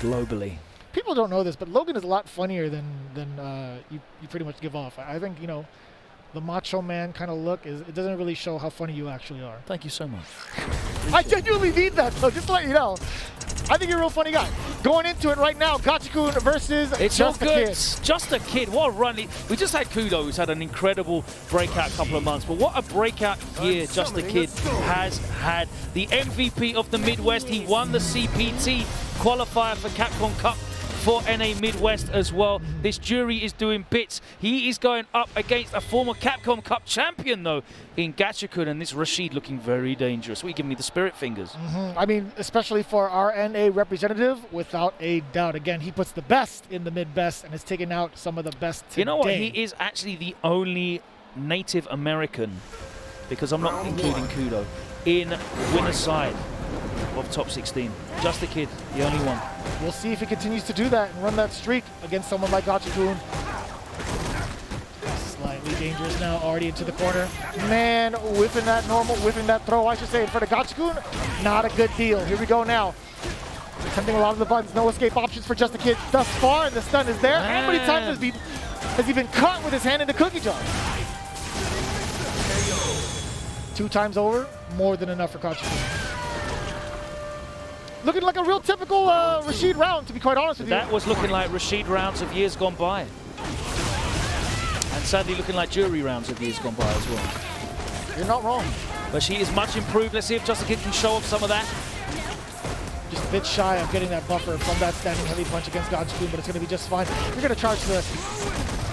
globally. People don't know this, but Logan is a lot funnier than you pretty much give off. I think, you know, the macho man kind of look it doesn't really show how funny you actually are. Thank you so much. I genuinely mean that, though, just to let you know. I think you're a real funny guy. Going into it right now, Gachikun versus It's Just all a good. Kid. Just a Kid. What a run. We just had Kudo, who's had an incredible breakout couple of months. But what a breakout year Just a Kid has had. The MVP of the Midwest. He won the CPT qualifier for Capcom Cup for NA Midwest as well. This jury is doing bits. He is going up against a former Capcom Cup champion, though, in Gachikun, and this Rashid looking very dangerous. What are you giving me, the spirit fingers? I mean, especially for our NA representative, without a doubt. Again, he puts the best in the mid-best and has taken out some of the best today. You know what? He is actually the only Native American, because I'm not including Kudo, in winner's side of top 16. Just a Kid, the only one. We'll see if he continues to do that and run that streak against someone like Gachikun. Slightly dangerous now, already into the corner. Man, whipping that throw, I should say, in front of Gachikun. Not a good deal. Here we go now. Attempting a lot of the buttons, no escape options for Just a Kid thus far, and the stun is there. How many times has he been caught with his hand in the cookie jar? 2 times over, more than enough for Gachikun. Looking like a real typical Rashid round, to be quite honest with you. That was looking like Rashid rounds of years gone by. And sadly looking like jury rounds of years gone by as well. You're not wrong. But she is much improved. Let's see if Just a Kid can show off some of that. Just a bit shy of getting that buffer from that standing heavy punch against Gachikun, but it's going to be just fine. You're going to charge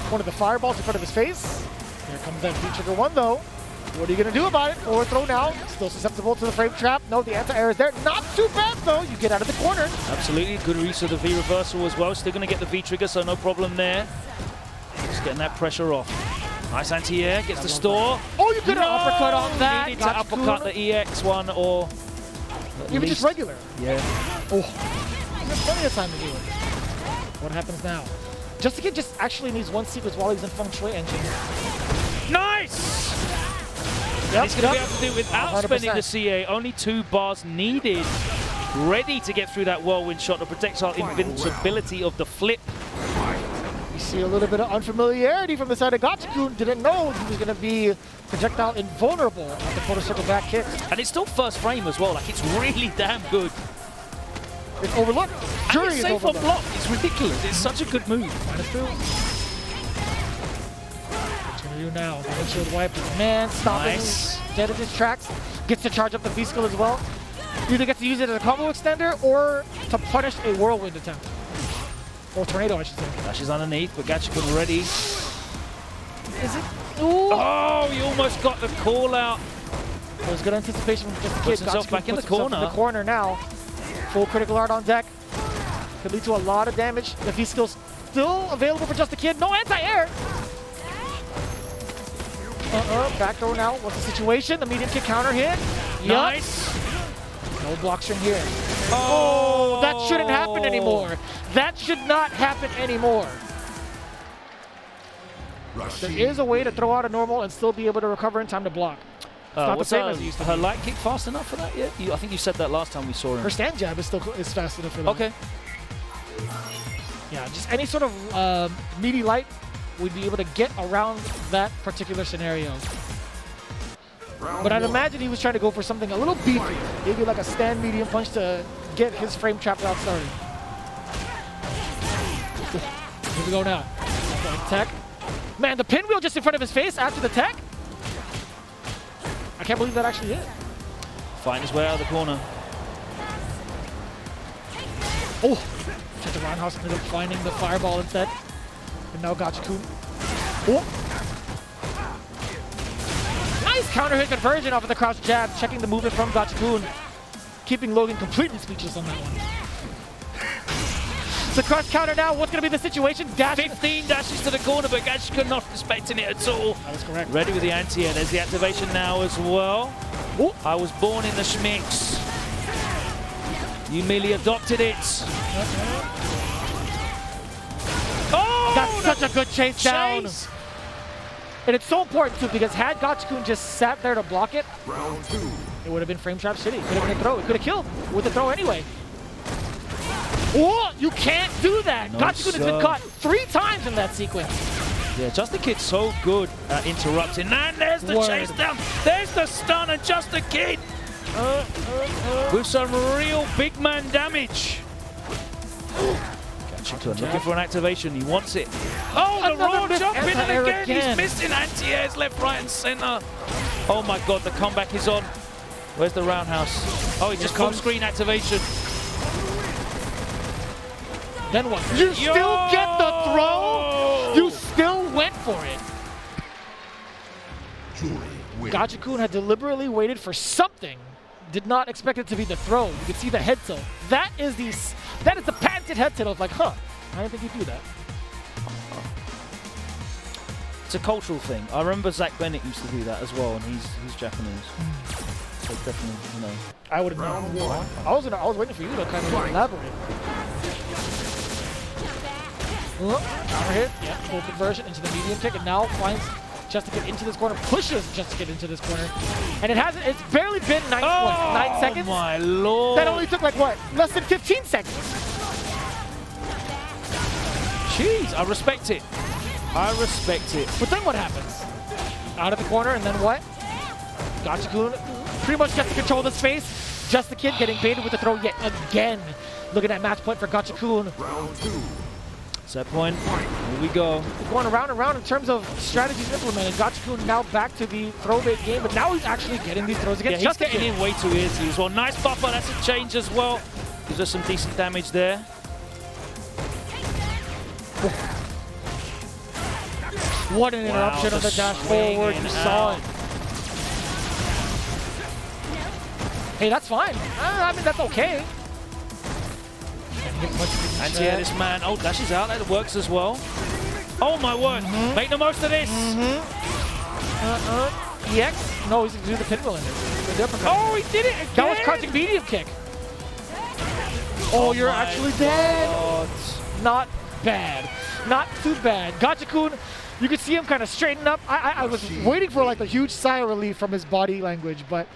one of the fireballs in front of his face. Here comes that V-trigger one, though. What are you going to do about it? Forward throw now. Still susceptible to the frame trap. No, the anti-air is there. Not too bad, though. You get out of the corner. Absolutely. Good use of the V-reversal as well. Still going to get the V-trigger, so no problem there. Just getting that pressure off. Nice anti-air. Gets the store. Oh, you could have uppercut on that. Needed to uppercut the EX one or... Even just regular. Yeah. Oh, there's plenty of time to do it. What happens now? Just a Kid just actually needs one sequence while he's in Feng Shui Engine. Nice! Yep, He's going to be able to do it without 100%. spending the CA. Only 2 bars needed. Ready to get through that whirlwind shot. The projectile invincibility of the flip. You see a little bit of unfamiliarity from the side of Gachikun. Didn't know he was going to be projectile invulnerable at the quarter circle back kick. And it's still first frame as well. Like, it's really damn good. It's overlooked. And it's safe on block. It's ridiculous. It's such a good move. Minus 2. Do now. Windshield wipe. Man, stopping. Nice. Dead in his tracks. Gets to charge up the V-skill as well. Either gets to use it as a combo extender or to punish a whirlwind attempt. Or tornado, I should say. Dashes underneath, but Gachikun ready. Is it? Ooh. Oh, he almost got the call out. There's good anticipation from Just a Kid. Puts himself back in the corner. In the corner now. Full critical art on deck. Could lead to a lot of damage. The V-skill's still available for Just a Kid. No anti-air. Back throw now. What's the situation? The medium kick counter hit. Nice. Yep. No block string here. Oh, that shouldn't happen anymore. That should not happen anymore. There is a way to throw out a normal and still be able to recover in time to block. It's not the same as it used to her be. light kick fast enough for that yet? I think you said that last time we saw him. Her stand jab is fast enough for that. Okay. Yeah, just any sort of meaty light would be able to get around that particular scenario. But I'd imagine he was trying to go for something a little beefy. Maybe like a stand medium punch to get his frame trap route started. Here we go now. Tech. Man, the pinwheel just in front of his face after the tech? I can't believe that actually hit. Find his way out of the corner. Oh! The roundhouse ended up finding the fireball instead. And now Gachikun. Oh! Nice counter hit conversion off of the crouch jab, checking the movement from Gachikun. Keeping Logan completely speechless on that one. The crouch counter now, what's going to be the situation? 15 dashes to the corner, but Gachikun not respecting it at all. That was correct. Ready with the anti-air. There's the activation now as well. Oh. I was born in the schmicks. You merely adopted it. Oh! That's such a good chase down. And it's so important too, because had Gachikun just sat there to block it, it would have been frame trap city. It could have been a throw. It could have killed with the throw anyway. Oh, you can't do that. No, Gachikun has been caught 3 times in that sequence. Yeah, Just a Kid's so good at interrupting. And there's the chase down. There's the stun, and Just a Kid with some real big man damage. Looking for an activation. He wants it. Oh, the raw jump in and again. He's missing anti-airs left, right, and center. Oh my God, the comeback is on. Where's the roundhouse? Oh, he just full screen activation. Then what? You still get the throw? You still went for it. Gachikun had deliberately waited for something. Did not expect it to be the throw. You could see the head tilt. That is the patented head tilt of like, huh, I didn't think you'd do that. It's a cultural thing. I remember Zach Bennett used to do that as well, and he's Japanese. So definitely, you know. I would have known. I was waiting for you to kind of elaborate. Counter hit, yeah, full conversion into the medium kick, and now finds Just to Get into this corner, pushes Just to Get into this corner. And it's barely been 9 seconds. Oh my Lord. That only took like what? Less than 15 seconds. Jeez, I respect it. I respect it. But then what happens? Out of the corner, and then what? Gachikun pretty much gets to control the space. Just the Kid getting baited with the throw yet again. Look at that match point for Gachikun. Round 2. Set point. Here we go. Going around and around in terms of strategies implemented. Gachikun now back to the throw bait game, but now he's actually getting these throws against Just getting in way too easy as well. Nice buffer. That's a change as well. Gives us some decent damage there. What an interruption on the dash forward. You saw it. Hey, that's fine. I mean, that's okay. Anti-air this man. Oh, dashes out. That works as well. Oh my word. Make the most of this. EX? No, he's going to do the pinwheel in it. Oh, he did it again. That was crouching medium kick. Oh, you're actually dead. God. Not bad. Not too bad. Gachikun, you could see him kind of straighten up. I was waiting for like a huge sigh of relief from his body language, but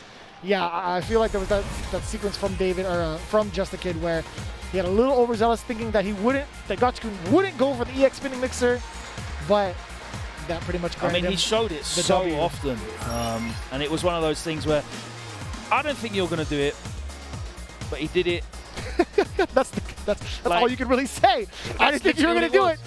yeah, I feel like there was that sequence from David or from Just a Kid where he had a little overzealous thinking that Gachikun wouldn't go for the EX spinning mixer, but that pretty much I mean, he showed it so often, and it was one of those things where I don't think you're going to do it, but he did it. that's like, all you can really say. I didn't think you were going to do it,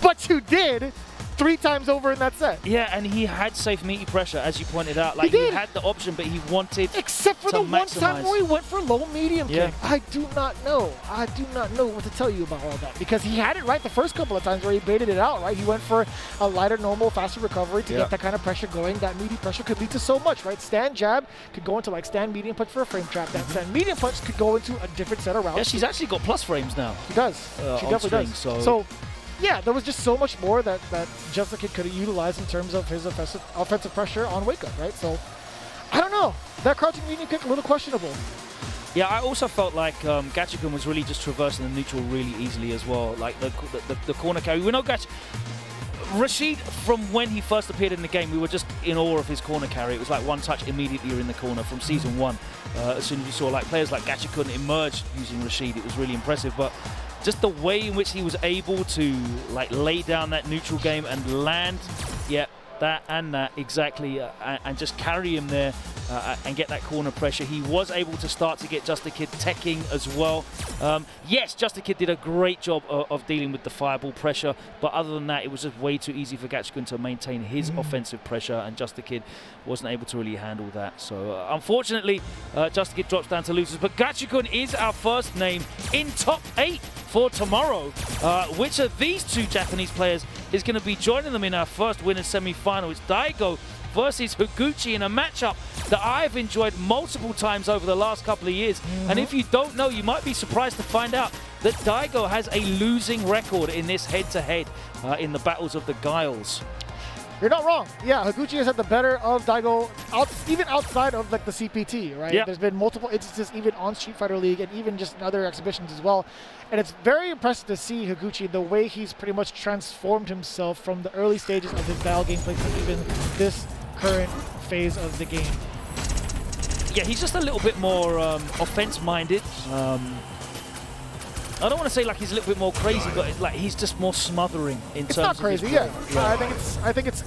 but you did 3 times over in that set. Yeah, and he had safe meaty pressure, as you pointed out. Like he had the option, but he wanted except for the one time where he went for low medium kick. I do not know. I do not know what to tell you about all that, because he had it right the first couple of times where he baited it out, right? He went for a lighter, normal, faster recovery to get that kind of pressure going. That meaty pressure could lead to so much, right? Stand jab could go into like stand medium punch for a frame trap. That stand medium punch could go into a different set of rounds. Yeah, she's actually got plus frames now. She does. She definitely does. So yeah, there was just so much more that Just a Kid could have utilized in terms of his offensive pressure on wake up, right? So, I don't know. That crouching medium kick, a little questionable. Yeah, I also felt like Gachikun was really just traversing the neutral really easily as well. Like the corner carry. We know Rashid, from when he first appeared in the game, we were just in awe of his corner carry. It was like one touch, immediately you're in the corner from Season 1. As soon as you saw like players like Gachikun emerge using Rashid, it was really impressive. But just the way in which he was able to like lay down that neutral game and land, that and that exactly, and just carry him there and get that corner pressure. He was able to start to get Just a Kid teching as well. Yes, Just a Kid did a great job of dealing with the fireball pressure, but other than that, it was just way too easy for Gachikun to maintain his offensive pressure, and Just a Kid wasn't able to really handle that. So unfortunately, Just a Kid drops down to losers, but Gachikun is our first name in top 8 for tomorrow. Which of these 2 Japanese players is going to be joining them in our first winners semi-final? It's Daigo versus Higuchi in a matchup that I've enjoyed multiple times over the last couple of years. And if you don't know, you might be surprised to find out that Daigo has a losing record in this head-to-head in the battles of the Guiles. You're not wrong. Yeah, Higuchi has had the better of Daigo, even outside of like the CPT, right? There's been multiple instances even on Street Fighter League and even just in other exhibitions as well. And it's very impressive to see Higuchi, the way he's pretty much transformed himself from the early stages of his battle gameplay to even this current phase of the game. Yeah, he's just a little bit more offense-minded. I don't want to say like he's a little bit more crazy, but it's like he's just more smothering in It's terms not of crazy, his yeah. play. I think it's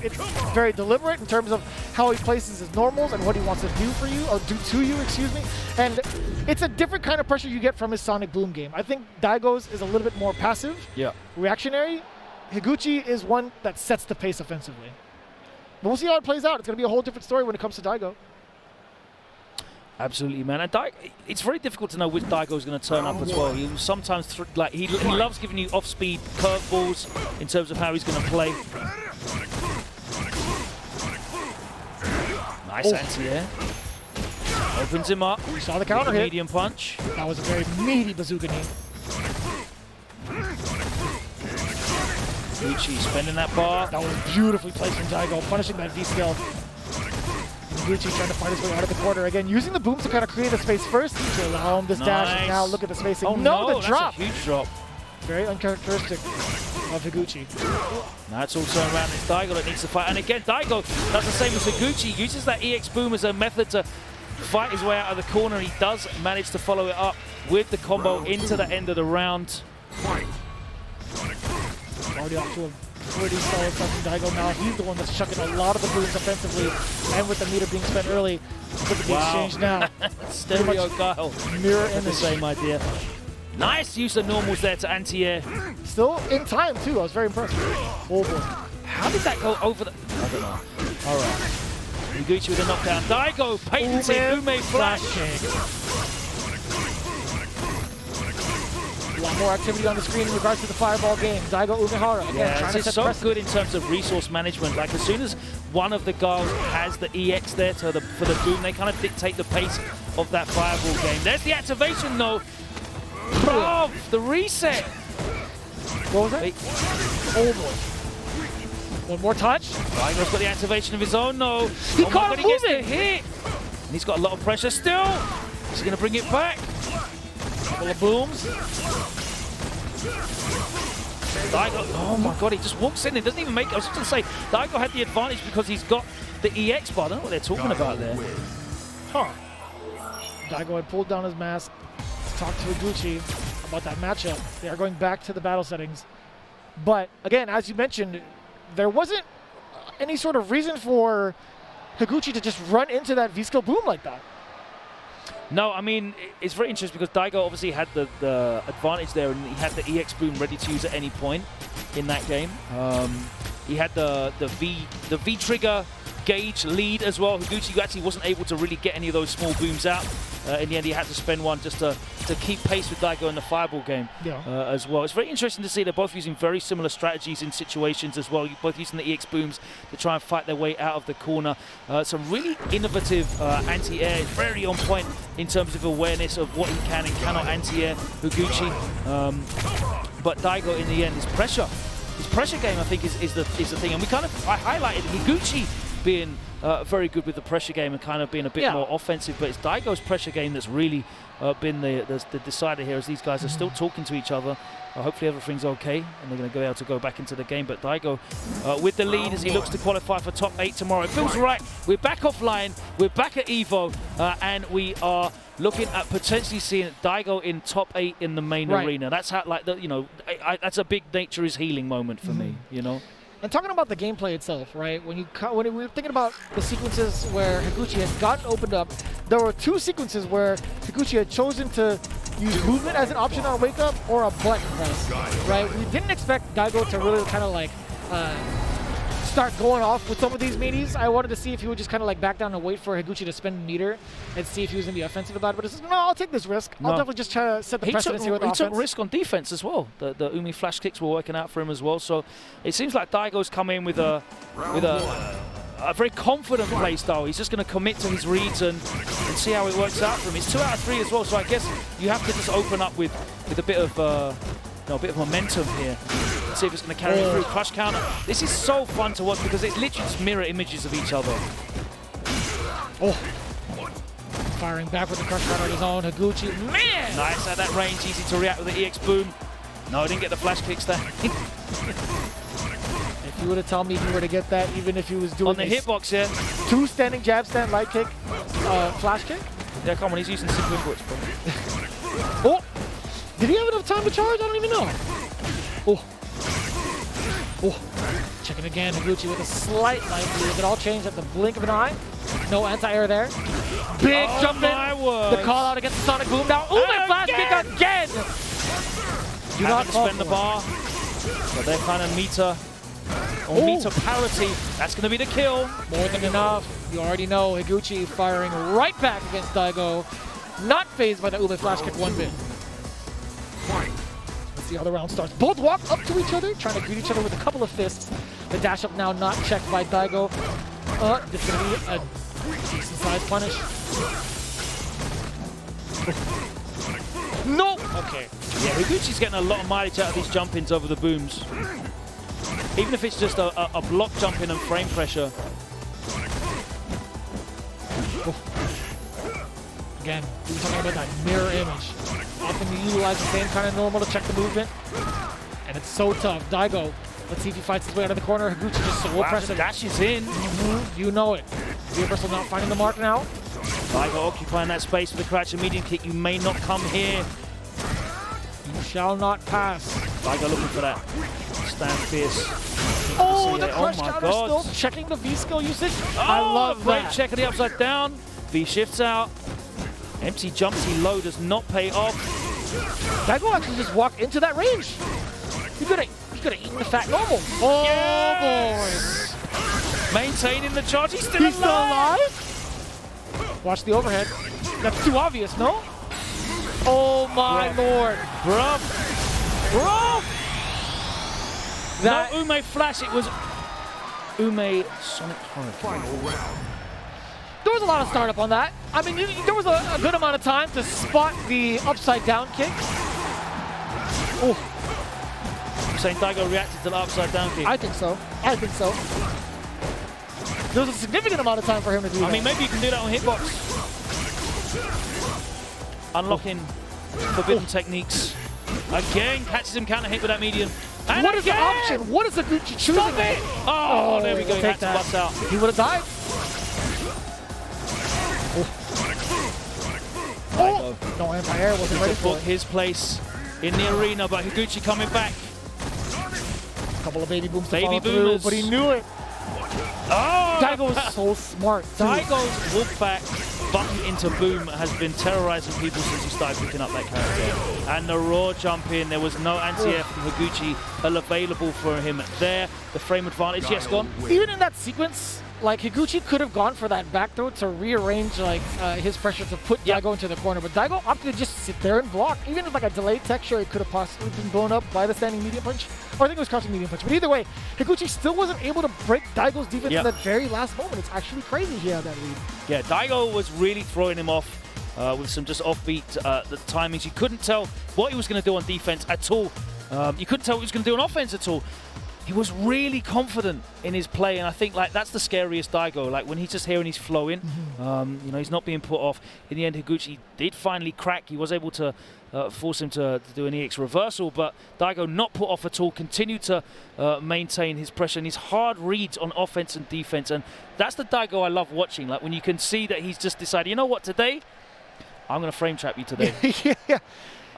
very deliberate in terms of how he places his normals and what he wants to do for you, or do to you, excuse me. And it's a different kind of pressure you get from his Sonic Boom game. I think Daigo's is a little bit more passive, reactionary. Higuchi is one that sets the pace offensively. But we'll see how it plays out. It's going to be a whole different story when it comes to Daigo. Absolutely, man. And it's very difficult to know which Daigo is going to turn up as well. He will sometimes he loves giving you off-speed curveballs in terms of how he's going to play. Nice anti-air. Opens him up. You saw the counter hit. Medium punch. That was a very meaty bazooka knee. Gucci spending that bar. That was beautifully placed from Daigo, punishing that V-scale. Gucci trying to fight his way out of the corner again, using the booms to kind of create a space first to allow him this dash. And now look at the spacing. Oh no, the drop. That's a huge drop. Very uncharacteristic of Higuchi. Now it's all turned around. It's Daigo that needs to fight. And again, Daigo does the same as Higuchi. He uses that EX boom as a method to fight his way out of the corner. He does manage to follow it up with the combo into the end of the round. Already off to a pretty solid start from Daigo now. He's the one that's chucking a lot of the booms offensively, and with the meter being spent early. Look at the exchange now. Stereo Guile. Mirror in the same idea. Nice use of normals there to anti-air. Still in time, too. I was very impressed. Oh, boy. How did that go over the... I don't know. All right. Higuchi with a knockdown. Daigo patenting Ume flash kick. A lot more activity on the screen in regards to the fireball game. Daigo Umehara again, trying to set so precedent. good in terms of resource management. Like as soon as one of the guys has the EX there for the boom, they kind of dictate the pace of that fireball game. There's the activation though. Bruv, the reset. What was that? Wait. Oh boy. One more touch. Daigo's got the activation of his own though. He can't he gets the hit. And he's got a lot of pressure still. He's going to bring it back. Couple of booms. Daigo, oh my god, he just walks in and doesn't even make it. I was just going to say, Daigo had the advantage because he's got the EX bar. I don't know what they're talking about there. Huh. Daigo had pulled down his mask to talk to Higuchi about that matchup. They are going back to the battle settings. But again, as you mentioned, there wasn't any sort of reason for Higuchi to just run into that V-skill boom like that. No, I mean, it's very interesting because Daigo obviously had the advantage there and he had the EX boom ready to use at any point in that game. He had the V trigger gauge lead as well. Higuchi actually wasn't able to really get any of those small booms out. In the end, he had to spend one just to keep pace with Daigo in the fireball game as well. It's very interesting to see they're both using very similar strategies in situations as well. Both using the EX booms to try and fight their way out of the corner. Some really innovative anti-air, very on point in terms of awareness of what he can and cannot anti-air Higuchi. But Daigo, in the end, his pressure game, I think, is the thing. And I highlighted Higuchi being very good with the pressure game and kind of being a bit more offensive, but it's Daigo's pressure game that's really been the decider here, as these guys are still talking to each other. Hopefully everything's okay and they're going to be able to go back into the game. But Daigo with the lead as he looks to qualify for top 8 tomorrow. It feels right. We're back offline. We're back at EVO and we are looking at potentially seeing Daigo in top 8 in the main arena. That's how, like, that's a big nature is healing moment for me, you know. And talking about the gameplay itself, right? When we were thinking about the sequences where Higuchi had gotten opened up, there were 2 sequences where Higuchi had chosen to use movement as an option on wake up or a button press, right? We didn't expect Daigo to really kind of like start going off with some of these meaties. I wanted to see if he would just kind of like back down and wait for Higuchi to spend meter and see if he was going to be offensive about it. But it's no, I'll take this risk. I'll definitely just try to set the precedence here with offense. He took risk on defense as well. The Umi flash kicks were working out for him as well. So it seems like Daigo's come in with a very confident play style. He's just going to commit to his reads and see how it works out for him. It's 2 out of 3 as well. So I guess you have to just open up with a bit of momentum here. See if it's going to carry through. Crush counter. This is so fun to watch because it's literally just mirror images of each other. Oh. Firing back with the crush counter on his own. Higuchi, man! Nice at that range. Easy to react with the EX boom. No, didn't get the flash kicks there. If you would have told me he were to get that, even if he was doing on the hitbox, 2 standing jab stand, light kick, flash kick? Yeah, come on, he's using sync inputs. Oh! Did he have enough time to charge? I don't even know. Oh. Oh. Checking again. Higuchi with a slight life lead. It all changed at the blink of an eye. No anti-air there. Big jump in. The call out against the Sonic Boom now. Ooh, and flash kick again. Do not spend the bar. So they're kind of meter parity. That's going to be the kill. More than enough. You already know Higuchi firing right back against Daigo. Not phased by the Ube flash kick one bit. Let's see how the round starts. Both walk up to each other, trying to greet each other with a couple of fists. The dash up now not checked by Daigo. This is going to be a decent sized punish. No! Okay. Yeah, Higuchi's getting a lot of mileage out of these jump-ins over the booms. Even if it's just a block jump in and frame pressure. Again, we were talking about that mirror image. Often you utilize the same kind of normal to check the movement. And it's so tough. Daigo, let's see if he fights his way out of the corner. Higuchi just so oppressive. Dash is in. You know it. Universal not finding the mark now. Daigo occupying that space with the crouch and medium kick. You may not come here. You shall not pass. Daigo looking for that. Stand fierce. Oh, the crush counter still checking the V skill usage. I love great that. check of the upside down. V shifts out. Empty jumpy low does not pay off. Daigo actually just walked into that range. He could have eaten the fat normal. Oh, yes! boys. Maintaining the charge. He's still alive. Watch the overhead. That's too obvious, no? Oh my lord. Bruh. That no Ume flash, it was Ume Sonic Horror. Final round. There was a lot of startup on that. I mean, there was a good amount of time to spot the upside down kick. Oh. You're saying Daigo reacted to the upside down kick? I think so. There was a significant amount of time for him to do that. I mean, maybe you can do that on hitbox. Unlocking forbidden techniques. Again, catches him counter hit with that medium. And what is the option? What is the Gucci choosing? Stop it! Oh, there we go. He had to bust out. He would have died. Oh, no anti-air, wasn't ready for book his place in the arena, but Higuchi coming back. A couple of baby booms to Baby follow boomers. through, but he knew it. Oh! Daigo was so smart. Daigo's wolf back bucket into boom has been terrorizing people since he started picking up that character. And the raw jump in, there was no anti-air from Higuchi available for him there. The frame advantage, yes, gone. Even in that sequence, like Higuchi could have gone for that back throw to rearrange like his pressure to put Daigo into the corner, but Daigo opted to just sit there and block. Even with like a delayed texture, it could have possibly been blown up by the standing medium punch. Or I think it was crouching medium punch. But either way, Higuchi still wasn't able to break Daigo's defense in that very last moment. It's actually crazy he had that lead. Yeah, Daigo was really throwing him off with some just offbeat the timings. You couldn't tell what he was going to do on defense at all. You couldn't tell what he was going to do on offense at all. He was really confident in his play, and I think like that's the scariest Daigo. Like when he's just here and he's flowing, you know, he's not being put off. In the end, Higuchi did finally crack. He was able to force him to do an EX reversal, but Daigo not put off at all. Continued to maintain his pressure and his hard reads on offense and defense, and that's the Daigo I love watching. Like when you can see that he's just decided, you know what, today I'm going to frame trap you today. Yeah.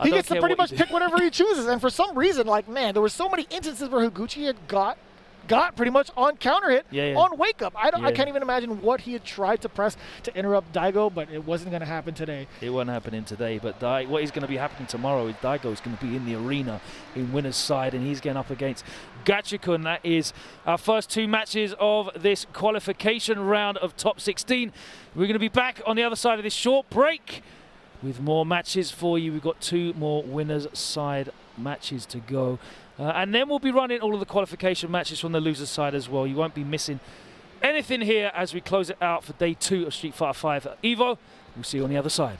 He gets to pretty much pick whatever he chooses, and for some reason, like, man, there were so many instances where Higuchi had got pretty much on counter hit on wake up. I can't even imagine what he had tried to press to interrupt Daigo, but it wasn't going to happen today. It wasn't happening today, but what is going to be happening tomorrow is Daigo is going to be in the arena in winner's side, and he's getting up against Gachikun. That is our first two matches of this qualification round of top 16. We're going to be back on the other side of this short break with more matches for you. We've got two more winners side matches to go. And then we'll be running all of the qualification matches from the losers side as well. You won't be missing anything here as we close it out for day 2 of Street Fighter 5 Evo. We'll see you on the other side.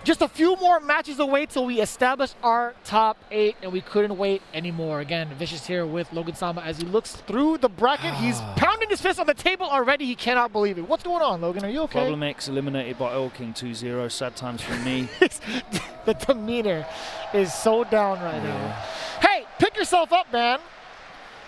Just a few more matches away till we establish our top 8, and we couldn't wait anymore. Again, Vicious here with Logan Sama as he looks through the bracket. He's pounding his fist on the table already. He cannot believe it. What's going on, Logan? Are you okay? Problem X eliminated by Oil King 2-0. Sad times for me. The demeanor is so down right now. Hey, pick yourself up, man.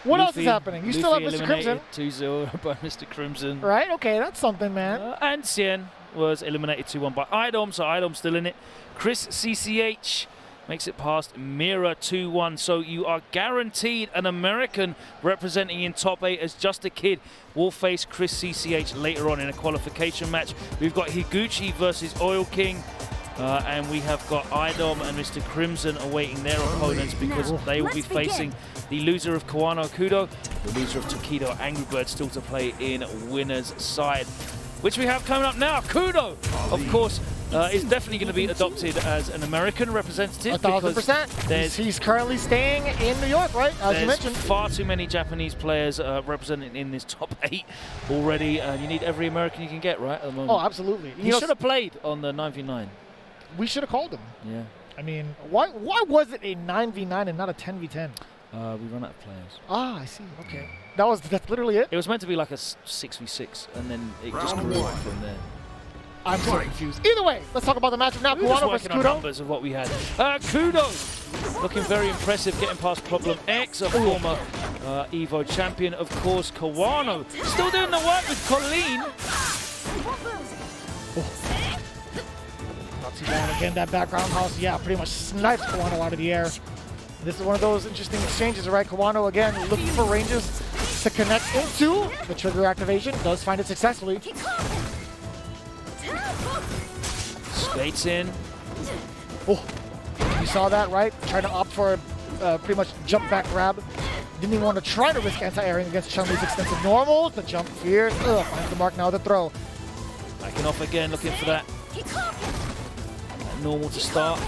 What else is happening? You still have Mr. Crimson. 2-0 by Mr. Crimson. Right? Okay, that's something, man. And Cien was eliminated 2-1 by Idom, so Idom's still in it. Chris CCH makes it past Mira 2-1. So you are guaranteed an American representing in top 8, as Just a Kid will face Chris CCH later on in a qualification match. We've got Higuchi versus Oil King. And we have got Idom and Mr. Crimson awaiting their opponents, because they will be facing the loser of Kawano Kudo, the loser of Takedo Angry Bird, still to play in winner's side. Which we have coming up now. Kudo, of course, is definitely going to be adopted as an American representative. 1,000%. He's currently staying in New York, right? As you mentioned. Far too many Japanese players representing in this top 8 already. You need every American you can get, right, at the moment. Oh, absolutely. He should have played on the 9v9. We should have called him. Yeah. I mean, why was it a 9v9 and not a 10v10? We run out of players. Ah, I see. Okay. That's literally it? It was meant to be like a 6v6, and then it just grew on from there. I'm so confused. Either way, let's talk about the matchup now. Kawano versus Kudo. Numbers of what we had. Kudo looking very impressive, getting past Problem X, a former Evo champion. Of course, Kawano still doing the work with Colleen. Not too bad. Again, that background house, yeah, pretty much snipes Kawano out of the air. This is one of those interesting exchanges, right? Kawano, again, looking for ranges to connect into. The trigger activation does find it successfully. Skates in. Oh, you saw that, right? Trying to opt for a pretty much jump back grab. Didn't even want to try to risk anti-airing against Chun-Li's extensive normal. The jump fierce. Finds the mark now, the throw. Backing off again, looking for that normal to start.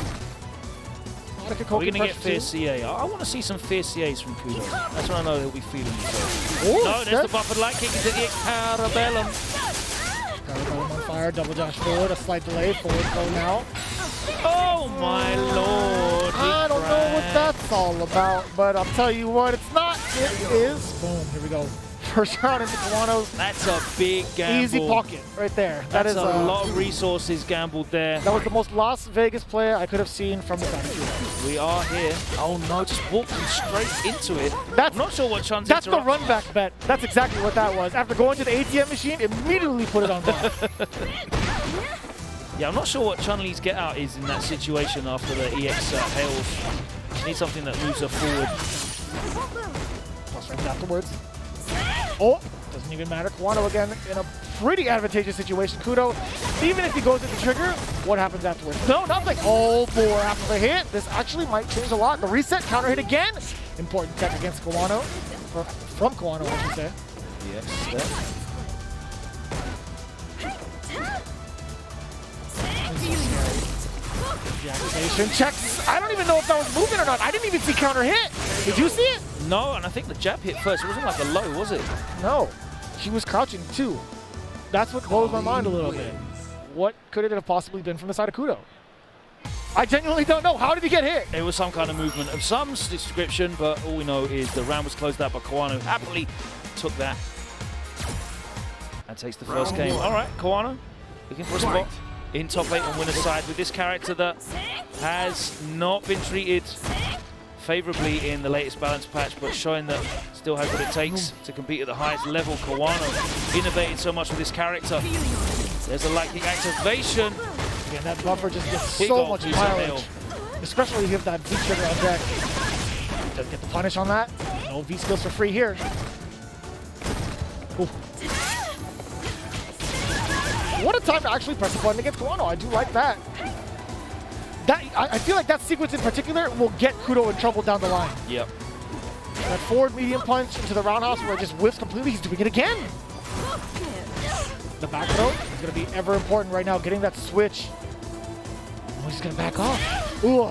We're going to get fierce CA. I want to see some fierce CAs from Kudo. That's when I know he'll be feeling himself. No, there's the buffered light kick into the Parabellum. Parabellum on fire, double dash forward, a slight delay, forward throw now. Oh my lord. I don't know what that's all about, but I'll tell you what it's not. It is. Boom, here we go. First round into Kawano's. That's a big gamble. Easy pocket right there. That's a lot of resources gambled there. That was the most Las Vegas player I could have seen from the side. We are here. Oh no, just walking straight into it. I'm not sure what Chun's That's the run back bet. That's exactly what that was. After going to the ATM machine, immediately put it on block. Yeah, I'm not sure what Chun-Li's get out is in that situation after the EX hails. She needs something that moves her forward. Plus right afterwards. Oh, doesn't even matter. Kawano again in a pretty advantageous situation. Kudo, even if he goes into trigger, what happens afterwards? No, nothing. Oh boy, after the hit, this actually might change a lot. The reset, counter hit again. Important tech against Kawano. From Kawano, I should say. Yes, The activation checks. I don't even know if that was moving or not. I didn't even see counter hit. Did you see it? No, and I think the jab hit first. It wasn't like a low, was it? No. She was crouching too. That's what blows my mind a little bit. What could it have possibly been from the side of Kudo? I genuinely don't know. How did he get hit? It was some kind of movement of some description, but all we know is the round was closed out, but Kawano happily took that and takes the first game. All right, Kawano looking for a spot in top 8 on winner's side with this character that has not been treated favorably in the latest balance patch, but showing that still has what it takes to compete at the highest level. Kawano innovated so much with this character. There's a light kick activation. Again, that buffer just gets so much mileage, especially if you have that V trigger on deck. Doesn't get the punish on that. No V skills for free here. Ooh. What a time to actually press the button against Kawano. I do like that. I feel like that sequence in particular will get Kudo in trouble down the line. Yep. That forward medium punch into the roundhouse where it just whiffs completely. He's doing it again. The back throw is going to be ever important right now. Getting that switch. Oh, he's going to back off. Ooh.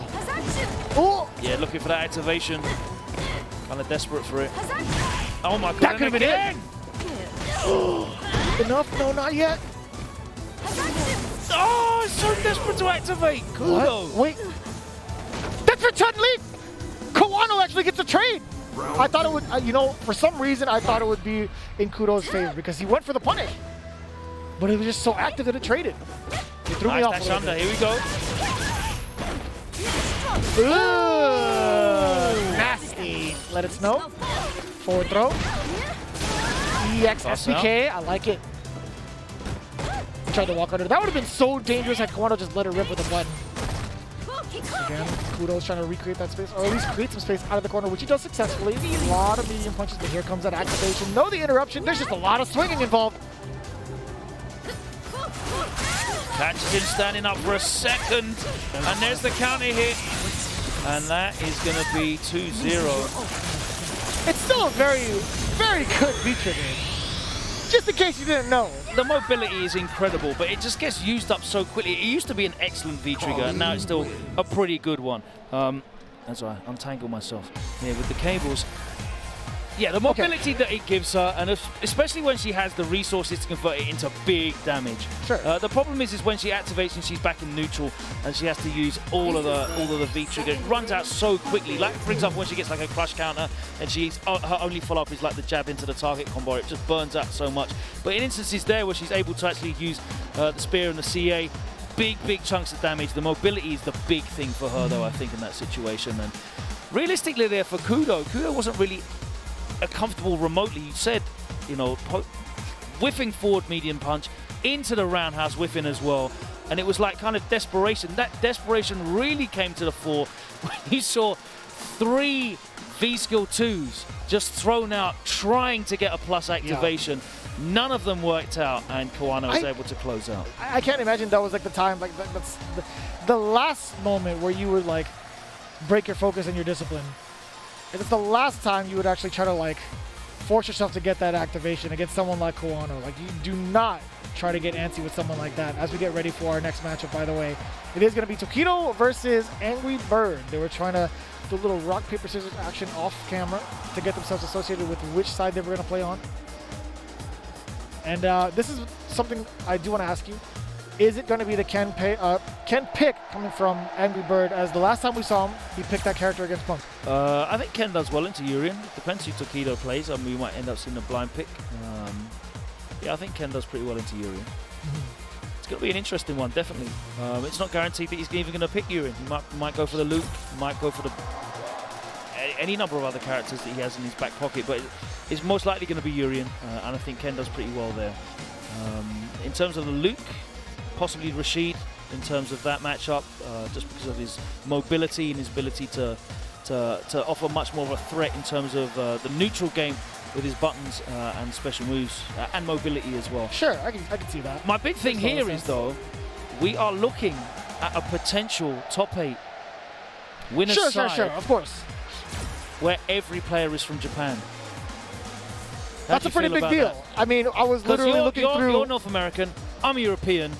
Ooh. Yeah, looking for that activation. Kind of desperate for it. Oh my god. That could have been it. Enough? No, not yet. Oh, so desperate to activate. Kudo. What? Wait. That's for Chun-Li. Kawano actually gets a trade. I thought it would, you know, for some reason I thought it would be in Kudo's favor because he went for the punish. But it was just so active that it traded. It threw me off a little bit. Here we go. Ooh, nasty. Let it snow. Forward throw. EX SPK. I like it. Tried to walk under. That would have been so dangerous had Kawano just let it rip with a button. Again, Kudo's trying to recreate that space, or at least create some space out of the corner, which he does successfully. A lot of medium punches, but here comes that activation. No, the interruption. There's just a lot of swinging involved. Catches him standing up for a second, and there's the counter hit, and that is going to be 2-0. It's still a very, very good V-trigger. Just in case you didn't know. The mobility is incredible, but it just gets used up so quickly. It used to be an excellent V-trigger, and now it's still a pretty good one. As I untangle myself here with the cables. Yeah, the mobility that it gives her, and especially when she has the resources to convert it into big damage. Sure. The problem is when she activates and she's back in neutral, and she has to use all of the V trigger. It runs out so quickly. Like for example, when she gets like a crush counter, and her only follow up is like the jab into the target combo. It just burns out so much. But in instances there where she's able to actually use the spear and the CA, big chunks of damage. The mobility is the big thing for her, though, I think, in that situation. And realistically, there for Kudo wasn't really comfortable remotely. You said, you know, whiffing forward medium punch into the roundhouse, whiffing as well, and it was like kind of desperation. That desperation really came to the fore when you saw 3 V-skill 2s just thrown out trying to get a plus activation. Yeah. None of them worked out, and Kawano was able to close out. I can't imagine that was like the time, like that's the last moment where you would like break your focus and your discipline. It's the last time you would actually try to like force yourself to get that activation against someone like Kawano. Like, you do not try to get antsy with someone like that. As we get ready for our next matchup, by the way, it is going to be Tokido versus Angry Bird. They were trying to do a little rock, paper, scissors action off camera to get themselves associated with which side they were going to play on. And this is something I do want to ask you. Is it going to be the Ken pick coming from Angry Bird, as the last time we saw him, he picked that character against Punk? I think Ken does well into Urien. Depends who Tokido plays. I mean, we might end up seeing a blind pick. Yeah, I think Ken does pretty well into Urien. It's going to be an interesting one, definitely. It's not guaranteed that he's even going to pick Urien. He might go for the Luke, might go for any number of other characters that he has in his back pocket, but it's most likely going to be Urien, and I think Ken does pretty well there. In terms of the Luke, possibly Rashid in terms of that matchup, just because of his mobility and his ability to offer much more of a threat in terms of the neutral game with his buttons and special moves and mobility as well. Sure, I can see that. My big thing here is, though, we are looking at a potential top 8 winner side. Sure, of course. Where every player is from Japan. That's a pretty big deal. That? I mean, I was literally looking through. You're North American, I'm European.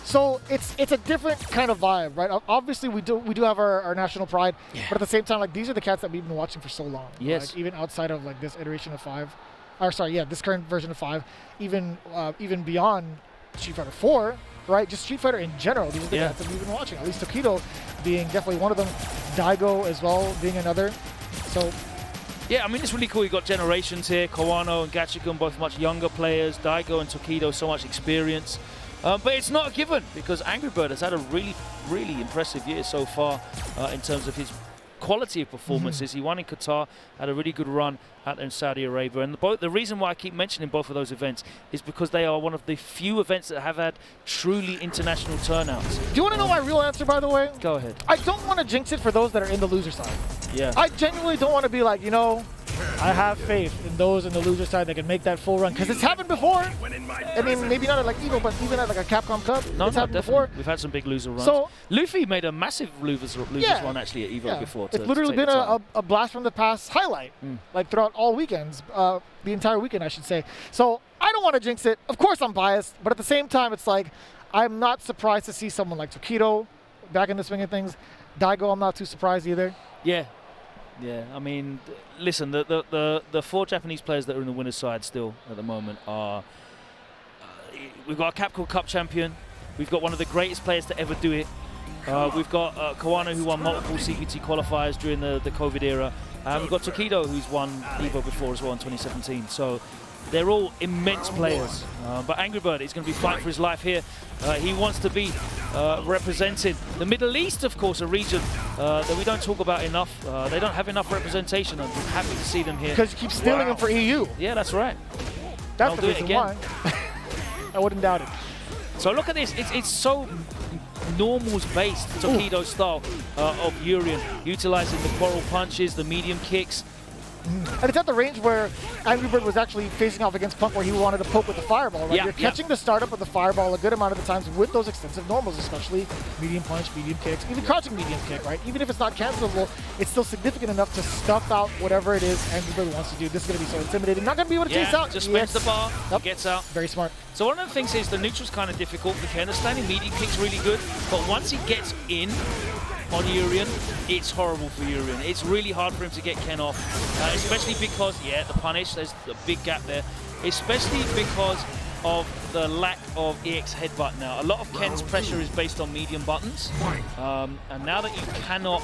So it's a different kind of vibe, right? Obviously, we do have our national pride, but at the same time, like, these are the cats that we've been watching for so long. Yes. Like, even outside of like this iteration of 5, or sorry, yeah, this current version of 5, even beyond Street Fighter 4, right? Just Street Fighter in general. These are the cats that we've been watching. At least Tokido being definitely one of them. Daigo as well being another. So. Yeah, I mean, it's really cool. You've got generations here. Kawano and Gachikun, both much younger players. Daigo and Tokido, so much experience. But it's not a given, because Angry Bird has had a really impressive year so far in terms of his quality of performances. He won in Qatar, had a really good run out there in Saudi Arabia. And the reason why I keep mentioning both of those events is because they are one of the few events that have had truly international turnouts. Do you want to know my real answer, by the way? Go ahead. I don't want to jinx it for those that are in the loser side. Yeah. I genuinely don't want to be like, you know, I have faith in those in the loser side that can make that full run, because it's happened before. I mean, maybe not at like Evo, but even at like a Capcom Cup, it's happened before. We've had some big loser runs. So, Luffy made a massive losers run actually at Evo before. It's literally been a blast from the past highlight, like throughout all weekends, the entire weekend, I should say. So I don't want to jinx it. Of course, I'm biased, but at the same time, it's like I'm not surprised to see someone like Tokido back in the swing of things. Daigo, I'm not too surprised either. Yeah. Yeah, I mean, listen, the 4 Japanese players that are in the winner's side still at the moment are... we've got a Capcom Cup champion. We've got one of the greatest players to ever do it. We've got Kawano, who won multiple CPT qualifiers during the COVID era. And we've got Tokido, who's won Evo before as well in 2017. So they're all immense players. But Angry Bird is going to be fighting for his life here. He wants to be representing the Middle East, of course, a region that we don't talk about enough. They don't have enough representation. I'm happy to see them here. Because you keep stealing them for EU. Yeah, that's right. That's the reason why. I wouldn't doubt it. So look at this. It's so normals-based Tokido style of Urien, utilizing the coral punches, the medium kicks. And it's at the range where Angry Bird was actually facing off against Punk, where he wanted to poke with the fireball, right? Yeah, You're catching the startup of the fireball a good amount of the times with those extensive normals, especially medium punch, medium kicks, even crouching medium kick, right? Even if it's not cancelable, it's still significant enough to stuff out whatever it is Angry Bird wants to do. This is going to be so intimidating. Not going to be able to chase out. Just spends the bar, gets out. Very smart. So one of the things is the neutral's kind of difficult for Ken. The standing medium kick's really good, but once he gets in on Urien, it's horrible for Urien. It's really hard for him to get Ken off, especially because, the punish, there's a big gap there, especially because of the lack of EX headbutt now. A lot of Ken's pressure is based on medium buttons, and now that you cannot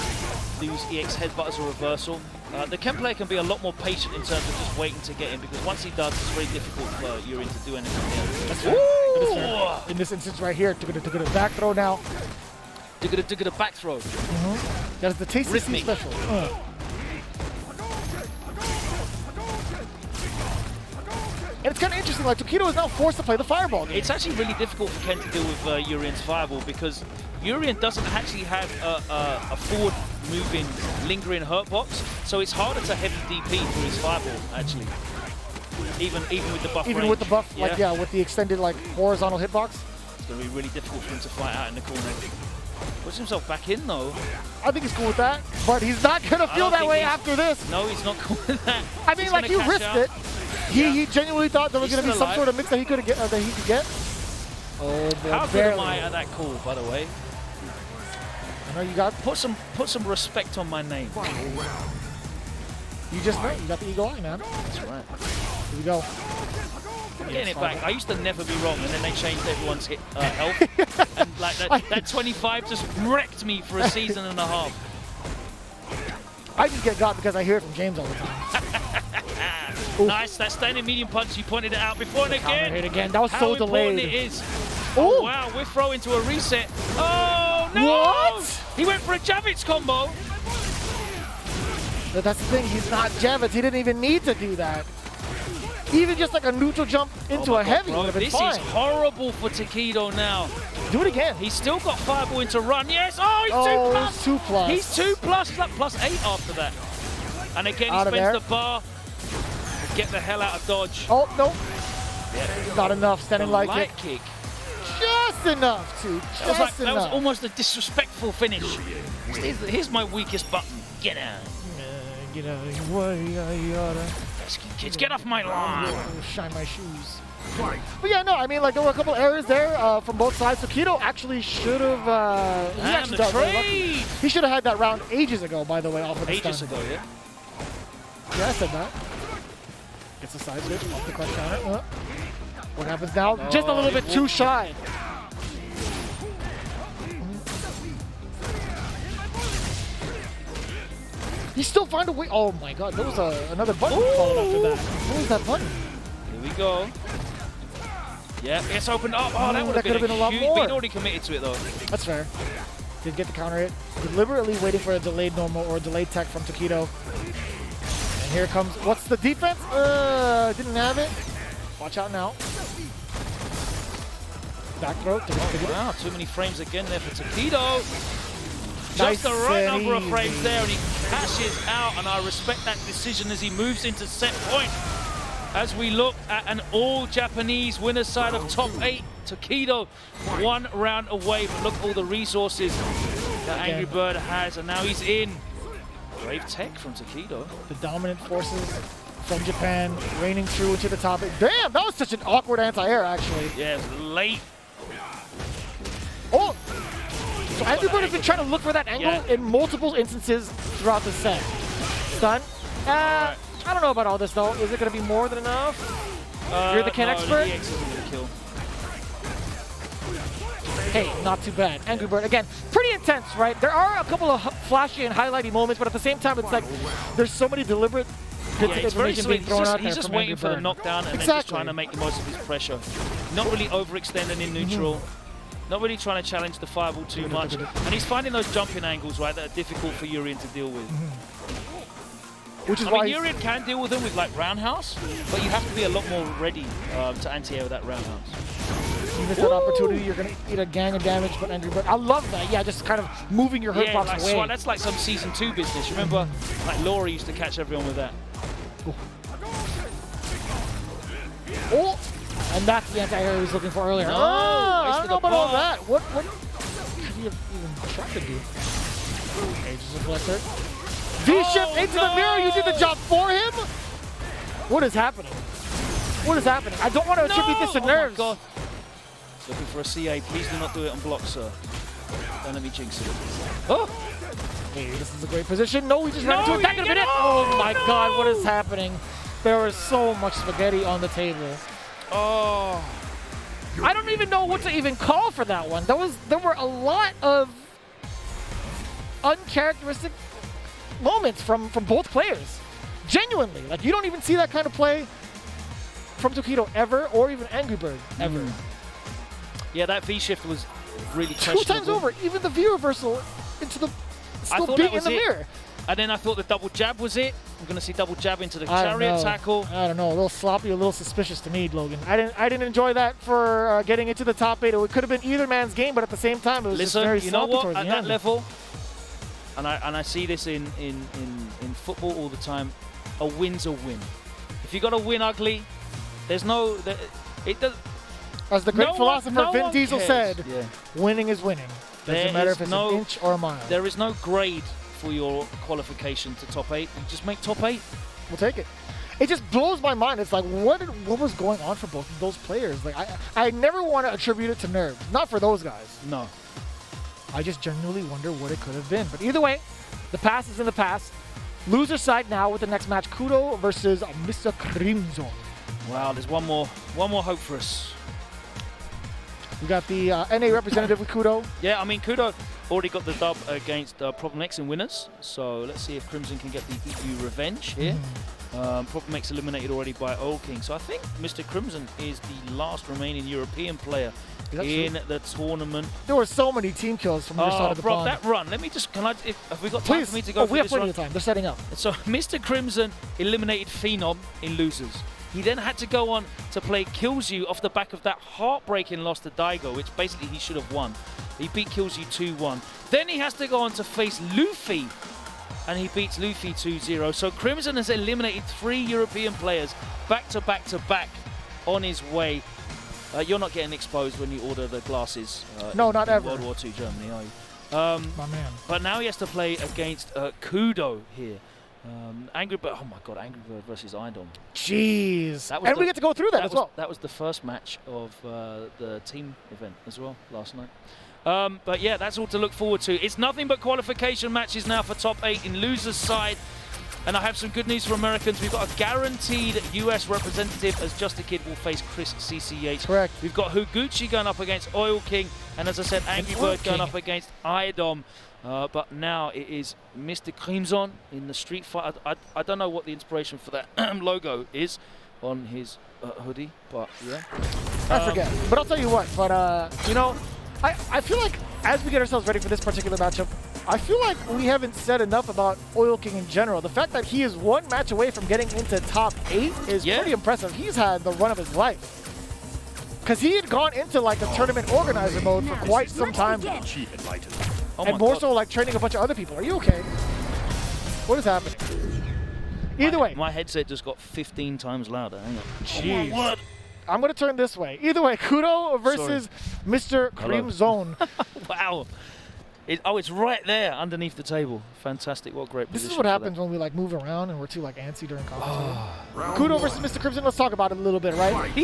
use EX headbutt as a reversal, the Ken player can be a lot more patient in terms of just waiting to get in, because once he does, it's very difficult for Urien to do anything That's fair. In this instance right here, took it a back throw now. Took it a back throw. That's the Tasty C special. And it's kind of interesting, like Tokido is now forced to play the fireball game. It's actually really difficult for Ken to deal with Urien's fireball, because Urien doesn't actually have a forward moving, lingering hurt box, so it's harder to heavy DP through his fireball, actually. Even with the buff Even range. with the buff, with the extended horizontal hitbox. It's going to be really difficult for him to fight out in the corner. Puts himself back in, though. I think he's cool with that, but he's not going to feel that way after this. No, he's not cool with that. I mean, like, you risked it. He genuinely thought there was going to be some sort of mix that he could get, that he could get. Oh, boy, how good am I at that call, by the way? I know you got. Put some respect on my name. You just know. You got the eagle eye, man. That's right. Here we go. I'm getting it back. I used to never be wrong, and then they changed everyone's health. And like that 25 just wrecked me for a season and a half. I just get got because I hear it from James all the time. Nice, that standing medium punch, you pointed it out before and again. Hit again. That was so delayed. How important it is. Oh, wow, we're throwing to a reset. Oh, no! What? He went for a Javits combo. But that's the thing, he's not Javits. He didn't even need to do that. Even just like a neutral jump into a heavy would have been fine. This is horrible for Tokido now. Do it again. He's still got fireball into run. Yes. Oh, he's 2+. He's 2+. He's 2+. He's like +8 after that. And again, he spends the bar. Get the hell out of dodge. Oh, no. Yeah. Not enough. Standing like it. Light kick. Just enough to. That was almost a disrespectful finish. Here's my weakest button. Get out. Get out of the way. Kids, get off my lawn. Shine my shoes. But yeah, no, I mean, like, there were a couple errors there from both sides. Tokido actually should have. He should have had that round ages ago, by the way, off of the Ages stun. ago, yeah. Yeah, I said that. Gets a side switch off the crush counter. What happens now? Just a little bit too shy. He still find a way. Oh my God, there was another button followed after that. What was that button? Here we go. Yeah, it's opened up. Oh, that would have been a lot more. But he'd already committed to it though. That's fair. Did get the counter hit. Deliberately waiting for a delayed normal or delayed tech from Tokido. And here comes. What's the defense? Didn't have it. Watch out now. Back throw. Wow, too many frames again there for Tokido. Nice Just the right number of frames there, and he cashes out, and I respect that decision as he moves into set point. As we look at an all-Japanese winner's side of top 8, Tokido 1 round away, but look at all the resources that Angry Bird has, and now he's in. Brave tech from Tokido. The dominant forces from Japan reigning true into the top 8. Damn, that was such an awkward anti-air, actually. Yeah, it was late. Oh! So Angry Bird has been trying to look for that angle in multiple instances throughout the set. Stun. I don't know about all this though. Is it going to be more than enough? You're the Ken expert? The EX isn't going to kill. Hey, not too bad. Angry Bird, again, pretty intense, right? There are a couple of flashy and highlighty moments, but at the same time, it's like there's so many deliberate bits of information being thrown out there. He's just waiting for the knockdown and then just trying to make the most of his pressure. Not really overextending in neutral. Not really trying to challenge the fireball too much. And he's finding those jumping angles, right, that are difficult for Urien to deal with. Which is I mean, Urien can deal with them with like roundhouse, but you have to be a lot more ready to anti-air with that roundhouse. You miss that opportunity, you're gonna eat a gang of damage, but Angry Bird. I love that. Yeah, just kind of moving your hurt Yeah, box like away. that's like some season 2 business. You remember, like Laura used to catch everyone with that. Oh, and that's the anti-air he was looking for earlier. No, I don't know about all bar. that. What could he have even tried to do? Ages of Blister. V-shift into the mirror, you did the job for him? What is happening? What is happening? I don't want to attribute this to nerves. My God. Looking for a CA. Please do not do it on block, sir. Don't let me jinx it. Oh! Hey, this is a great position. No, he just ran into No, attack in a minute. no! Oh my God, what is happening? There is so much spaghetti on the table. Oh. I don't even know what to even call for that one. There were a lot of uncharacteristic moments from both players. Genuinely, like you don't even see that kind of play from Tokido ever, or even Angry Bird ever. Yeah, that V shift was really 2 questionable. times over, even the V reversal into the still thought being that was in the it. mirror. And then I thought the double jab was it. I'm going to see double jab into the I don't chariot know. tackle. I don't know, a little sloppy, a little suspicious to me, Logan. I didn't enjoy that for getting into the top 8. It could have been either man's game, but at the same time, it was just very Listen, you know sloppy what? towards At the that end. level, and I see this in football all the time, a win's a win. If you got to win ugly, there's no... It does. As the great No one- philosopher no Vin one Diesel cares. said, Yeah. winning is winning. Doesn't There matter is if it's no- an inch or a mile. There is no grade for your qualification to top 8. You just make top 8. We'll take it. It just blows my mind. It's like, what was going on for both of those players? Like, I never want to attribute it to nerves. Not for those guys. No. I just genuinely wonder what it could have been. But either way, the past is in the past. Loser side now with the next match, Kudo versus Mr. Crimson. Wow, there's one more hope for us. We got the NA representative with Kudo. Yeah, I mean, Kudo already got the dub against Problem X in winners, so let's see if Crimson can get the EU revenge here. Problem X eliminated already by Oil King, so I think Mr. Crimson is the last remaining European player in the tournament. There were so many team kills from your side of the bro, pond. that run, let me just, have we got time Please. for me to go through we have this plenty run? of time. They're setting up. So Mr. Crimson eliminated Phenom in losers. He then had to go on to play Kills You off the back of that heartbreaking loss to Daigo, which basically he should have won. He beat Kills You 2-1. Then he has to go on to face Luffy, and he beats Luffy 2-0. So Crimson has eliminated 3 European players back to back to back on his way. You're not getting exposed when you order the glasses. No, not in ever. World War II Germany, are you? My man. But now he has to play against Kudo here. Angry Bird, oh my God, Angry Bird versus Idom. Jeez. That was And we the- get to go through that as well. That was the first match of the team event as well last night. But yeah, that's all to look forward to. It's nothing but qualification matches now for top 8 in losers side. And I have some good news for Americans. We've got a guaranteed US representative as Just a Kid will face Chris CCH. Correct. We've got Higuchi going up against Oil King. And as I said, Angry Oil Bird going King. up against Idom. But now it is Mr. Crimson in the Street Fighter. I don't know what the inspiration for that logo is on his hoodie, but yeah. I forget. But I'll tell you what, you know, I feel like as we get ourselves ready for this particular matchup, I feel like we haven't said enough about Oil King in general. The fact that he is 1 match away from getting into top 8 is pretty impressive. He's had the run of his life. Because he had gone into like the tournament organizer mode for quite some time now. Oh And my more God. so like training a bunch of other people. Are you okay? What is happening? Either way. My headset just got 15 times louder. Hang on. Jeez. What? I'm going to turn this way. Either way, Kudo versus Mr. Crimson. Wow. It's right there underneath the table. Fantastic. What a great This position. is what for happens when we like move around and we're too like antsy during commentary. Kudo versus Mr. Crimson. Let's talk about it a little bit, right?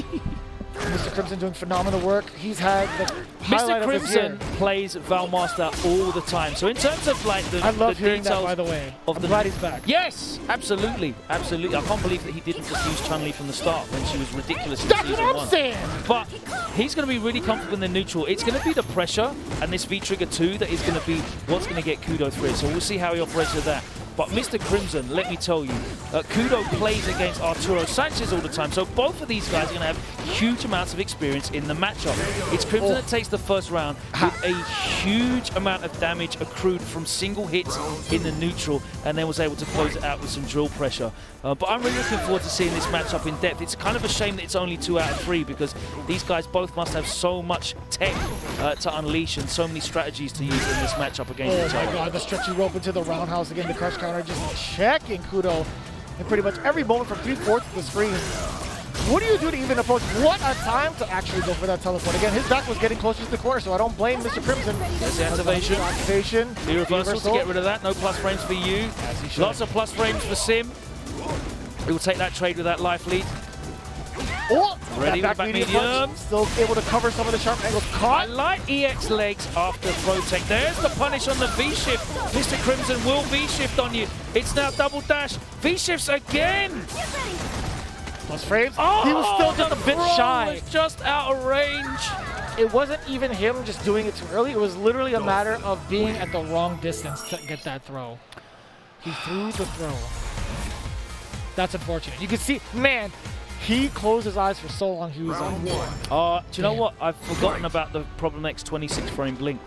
Mr. Crimson doing phenomenal work. He's had the highlight Mr. of his year. Crimson plays Valmaster all the time. So in terms of like the I love the hearing that, details by the way. of I'm the glad he's back. Yes, absolutely, absolutely. I can't believe that he didn't just use Chun-Li from the start when she was ridiculous in That's season what I'm 1. saying. But he's going to be really comfortable in the neutral. It's going to be the pressure and this V-Trigger 2 that is going to be what's going to get Kudo through. So we'll see how he operates with that. But Mr. Crimson, let me tell you, Kudo plays against Arturo Sanchez all the time, so both of these guys are going to have huge amounts of experience in the matchup. It's Crimson that takes the first round with a huge amount of damage accrued from single hits in the neutral, and then was able to close it out with some drill pressure. But I'm really looking forward to seeing this matchup in depth. It's kind of a shame that it's only 2 out of 3 because these guys both must have so much tech to unleash and so many strategies to use in this matchup against each other. Oh my god, the stretchy rope into the roundhouse again, the crush counter, just checking Kudo in pretty much every moment from 3/4 of the screen. What do you do to even approach? What a time to actually go for that teleport. Again, his back was getting closer to the corner, so I don't blame Mr. Crimson. There's the activation. Activation. The reversal to get rid of that. No plus frames for you. Lots of plus frames for Sim. He will take that trade with that life lead. Oh, ready that back medium. Punch. Still able to cover some of the sharp angles. I Caught. like EX legs after throw tech. There's the punish on the V-shift. Mr. Crimson will V-shift on you. It's now double dash. V-shifts again. Plus frames. Oh, he was still just a bit shy. Was just out of range. It wasn't even him just doing it too early. It was literally a matter of being at the wrong distance to get that throw. He threw the throw. That's unfortunate. You can see, man, he closed his eyes for so long. He was on one. Do you know what? I've forgotten about the Problem X 26 frame blink.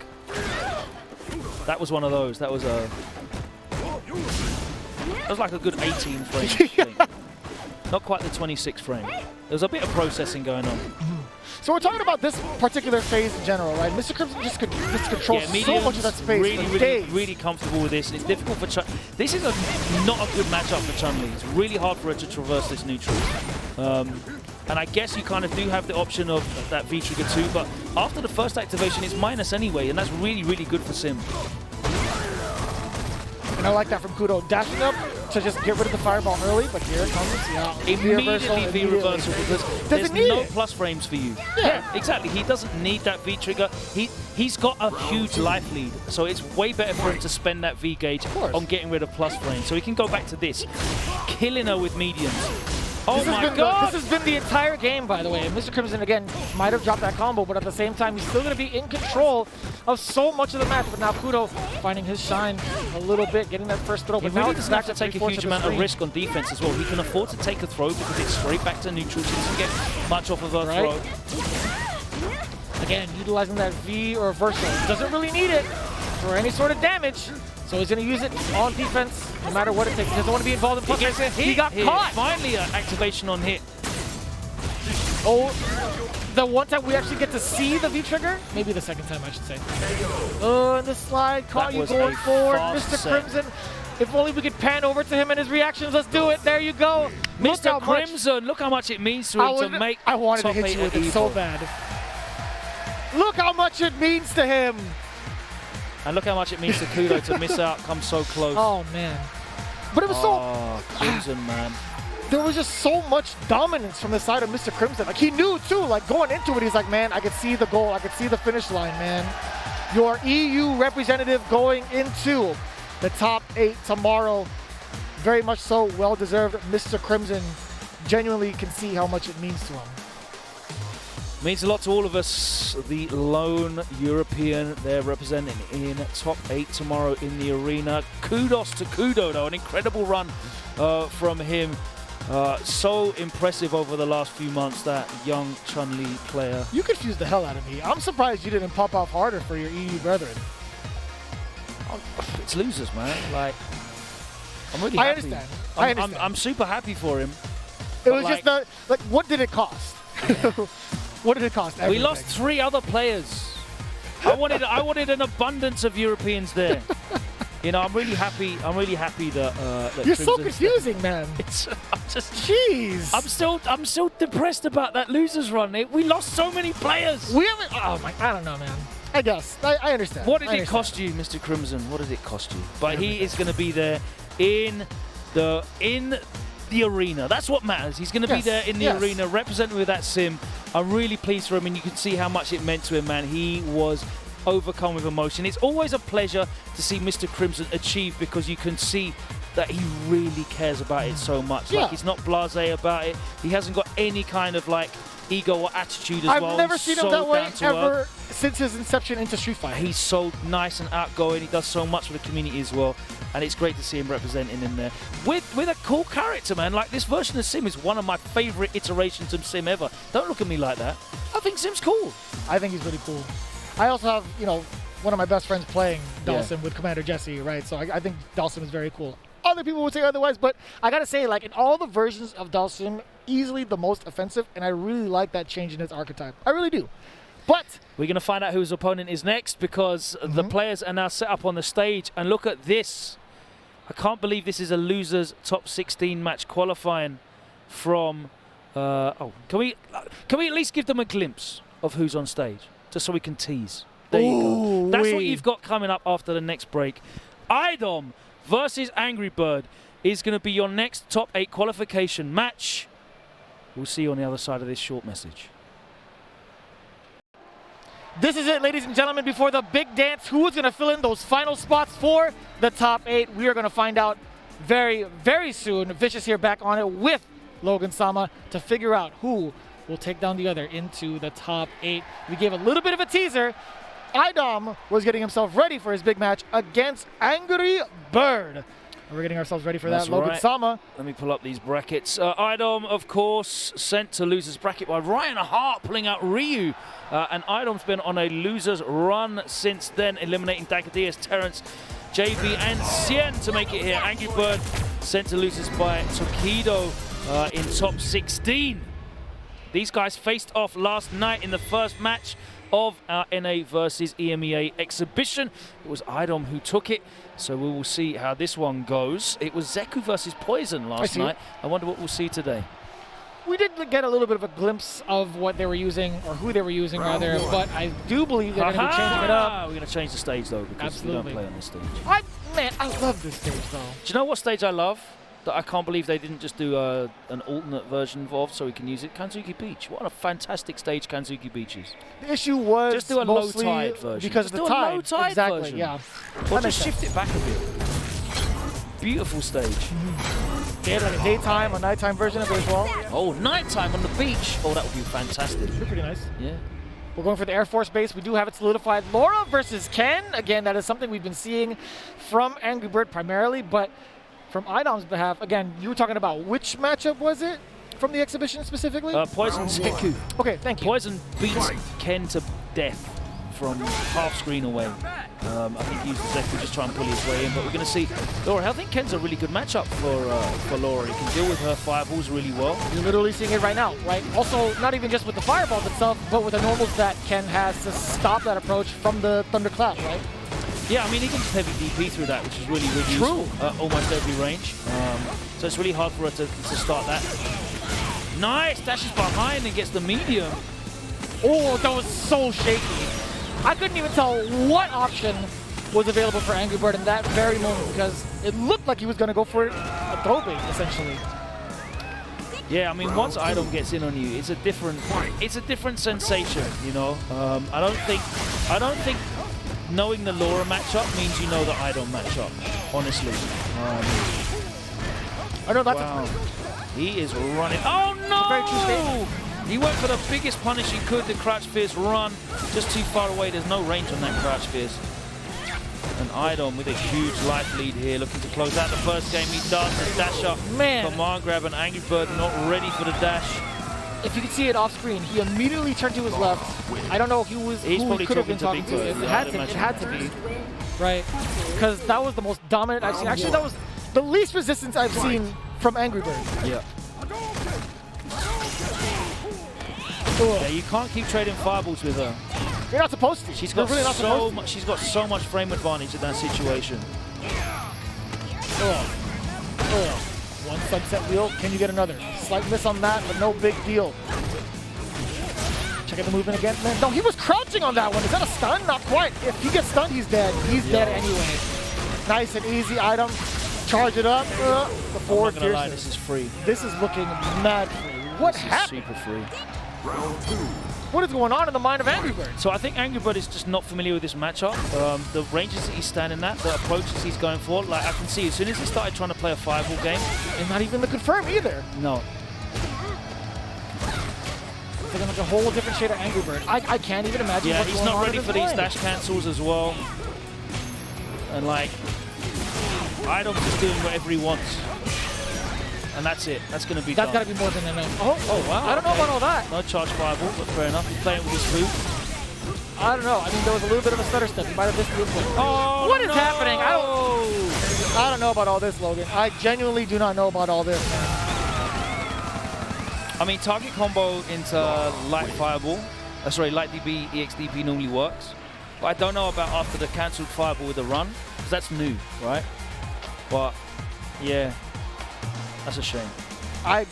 That was one of those. That was like a good 18 frame blink. Not quite the 26 frame. There was a bit of processing going on. So we're talking about this particular phase in general, right? Mr. Crimson just controls so much of that space. Really comfortable with this. It's difficult for Chun. This is not a good matchup for Chun-Li. It's really hard for her to traverse this neutral. And I guess you kind of do have the option of that V-trigger too, but after the first activation, it's minus anyway, and that's really, really good for Sim. And I like that from Kudo. Dashing up to just get rid of the fireball early, but here it comes. Yeah, Immediately V-reversal because there's no plus frames for you. Yeah, exactly. He doesn't need that V-trigger. He's got a huge life lead, so it's way better for him to spend that V-gauge on getting rid of plus frames. So he can go back to this. Killing her with mediums. Oh my god! This has been the entire game, by the way. And Mr. Crimson, again, might have dropped that combo, but at the same time, he's still going to be in control of so much of the match. But now Kudo finding his shine a little bit, getting that first throw. But he now really doesn't have to take a huge amount of risk on defense as well. He can afford to take a throw because it's straight back to neutral. He doesn't get much off of a throw. Again, utilizing that V or reversal. Doesn't really need it for any sort of damage. So he's going to use it on defense, no matter what it takes. He doesn't want to be involved in plus. He got caught. Finally, an activation on hit. Oh, the one time we actually get to see the V-trigger? Maybe the second time, I should say. Oh, and the slide caught you going forward, Mr. Crimson. If only we could pan over to him and his reactions. Let's do it. There you go. Mr. Crimson, look how much it means to him to make I wanted to hit you with it so bad. Look how much it means to him. And look how much it means to Kudo to miss out, come so close. Oh, man. But it was Crimson, man. There was just so much dominance from the side of Mr. Crimson. Like, he knew, too. Like, going into it, he's like, man, I could see the goal. I could see the finish line, man. Your EU representative going into the top 8 tomorrow. Very much so. Well-deserved. Mr. Crimson genuinely can see how much it means to him. Means a lot to all of us. The lone European they're representing in top 8 tomorrow in the arena. Kudos to Kudo, though. An incredible run from him. So impressive over the last few months, that young Chun-Li player. You confused the hell out of me. I'm surprised you didn't pop off harder for your EU brethren. It's losers, man. Like, I'm really happy. I understand. I'm super happy for him. It was just the, like, what did it cost? What did it cost? Everything. We lost 3 other players. I wanted an abundance of Europeans there. You know, I'm really happy. I'm really happy that. That You're so confusing, man. I'm just. Jeez. I'm still depressed about that losers run. We lost so many players. We haven't. Oh my! I don't know, man. I guess I understand. What did it cost you, Mr. Crimson? What did it cost you? But he is going to be there in the arena. That's what matters. He's going to be there in the arena, representing with that sim. I'm really pleased for him, and you can see how much it meant to him, man. He was overcome with emotion. It's always a pleasure to see Mr. Crimson achieve, because you can see that he really cares about it so much. Like, he's not blasé about it. He hasn't got any kind of like ego or attitude as well. I've never seen him that way ever since his inception into Street Fighter. He's so nice and outgoing. He does so much for the community as well, and it's great to see him representing in there with a cool character, man. Like, this version of Sim is one of my favorite iterations of Sim ever. Don't look at me like that. I think Sim's cool. I think he's really cool. I also have, you know, one of my best friends playing Dawson with Commander Jesse, right? So I think Dawson is very cool. Other people would say otherwise, but I gotta say, like, in all the versions of Dawson, easily the most offensive, and I really like that change in his archetype. I really do. But we're going to find out who his opponent is next, because the players are now set up on the stage, and look at this. I can't believe this is a losers top 16 match qualifying from can we at least give them a glimpse of who's on stage, just so we can tease? There you go. That's what you've got coming up after the next break. IDOM versus Angry Bird is going to be your next top 8 qualification match. We'll see you on the other side of this short message. This is it, ladies and gentlemen, before the big dance. Who is going to fill in those final spots for the top 8? We are going to find out very, very soon. Vicious here back on it with Logan Sama to figure out who will take down the other into the top 8. We gave a little bit of a teaser. IDOM was getting himself ready for his big match against Angry Bird. We're getting ourselves ready for that. Logan Sama. Let me pull up these brackets. IDOM, of course, sent to losers bracket by Ryan Hart, pulling out Ryu. And IDOM's been on a losers run since then, eliminating Dagadias, Terrence, JB, and Cien to make it here. Angry Bird sent to losers by Tokido in top 16. These guys faced off last night in the first match of our NA versus EMEA exhibition. It was IDOM who took it, so we will see how this one goes. It was Zeku versus Poison last night. I wonder what we'll see today. We did get a little bit of a glimpse of what they were using, or who they were using rather, but I do believe they're going to be changing it up. We're going to change the stage though, because we don't play on this stage. Man, I love this stage though. Do you know what stage I love? That I can't believe they didn't just do an alternate version of, so we can use it. Kanzuki Beach. What a fantastic stage Kanzuki Beach is. The issue was just do a low tide version. Because of the tide. Low tide exactly, version. Yeah. Or just shift it back a bit. Beautiful stage. They had like a daytime or nighttime version of it as well. Oh, nighttime on the beach. Oh, that would be fantastic. It'd be pretty nice. Yeah. We're going for the Air Force Base. We do have it solidified. Laura versus Ken. Again, that is something we've been seeing from Angry Bird primarily, but from IDOM's behalf, again, you were talking about which matchup was it from the exhibition specifically? Poison Zeku. Okay, thank you. Poison beats Ken to death from half screen away. I think he used Zeku just trying to pull his way in, but we're going to see Laura. I think Ken's a really good matchup for Laura. He can deal with her fireballs really well. You're literally seeing it right now, right? Also, not even just with the fireballs itself, but with the normals that Ken has to stop that approach from the Thunderclap, right? Yeah, I mean, he can just heavy DP through that, which is really, really true. Useful, almost every range. So it's really hard for her to start that. Nice! Dashes behind and gets the medium. Oh, that was so shaky. I couldn't even tell what option was available for Angry Bird in that very moment, because it looked like he was going to go for a throw bait, essentially. Yeah, I mean, once IDOM gets in on you, it's a different sensation, you know. I don't think knowing the Laura matchup means you know the IDOM matchup, honestly. I know that's wow. He is running. Oh no! Very true statement. He went for the biggest punish he could, the Crouch Fierce run. Just too far away, there's no range on that Crouch Fierce. And IDOM with a huge life lead here, looking to close out the first game. He does the dash up. Man. Command grab, and Angry Bird not ready for the dash. If you can see it off screen, he immediately turned to his left. I don't know who he could have been talking to. It had to be. Right. Because that was the most dominant I've seen. Actually, that was the least resistance I've seen from Angry Bird. Yeah. Yeah, you can't keep trading fireballs with her. You're not supposed to. She's got she's got so much frame advantage in that situation. One sunset wheel. Can you get another? Slight miss on that, but no big deal. Check out the movement again. Man, no, he was crouching on that one. Is that a stun? Not quite. If he gets stunned, he's dead. He's dead anyway. Nice and easy item. Charge it up. The forward fierceness. This is free. This is looking mad free. What happened? Super free. What is going on in the mind of Angry Bird? So I think Angry Bird is just not familiar with this matchup. The ranges that he's standing at, the approaches he's going for, like I can see as soon as he started trying to play a fireball game. And not even the confirm either. No. It's like a whole different shade of Angry Bird. I can't even imagine Yeah, what's he's going not on ready in for his these mind. dash cancels as well. And like, Idom's just doing whatever he wants. And that's it. That's going to be That's done. got to be more than enough. Oh, wow. I don't know about all that. No charge fireball, but fair enough. He's playing with his food. I don't know. I mean, there was a little bit of a stutter step. He might have missed the input. Oh, What is no! happening? I don't know about all this, Logan. I genuinely do not know about all this, man. I mean, target combo into light fireball. Light DB, EXDP normally works. But I don't know about after the cancelled fireball with the run, because that's new, right? But, yeah, that's a shame. I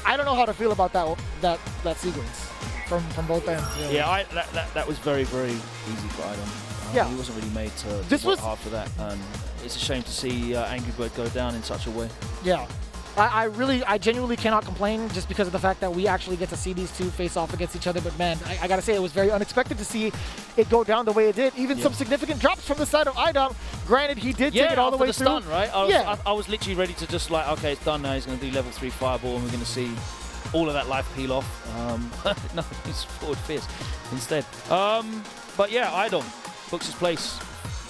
don't know how to feel about that sequence from both ends. Really. Yeah, that was very, very easy for Idom. Yeah. He wasn't really made to This work was hard for that, and it's a shame to see Angry Bird go down in such a way. Yeah. I genuinely cannot complain just because of the fact that we actually get to see these two face off against each other. But man, I gotta say, it was very unexpected to see it go down the way it did. Even some significant drops from the side of Idom. Granted, he did take it all the way through. Stun, right? I was literally ready to just like, okay, it's done now. He's going to do level 3 fireball, and we're going to see all of that life peel off. No, he's forward fierce instead. But yeah, Idom books his place,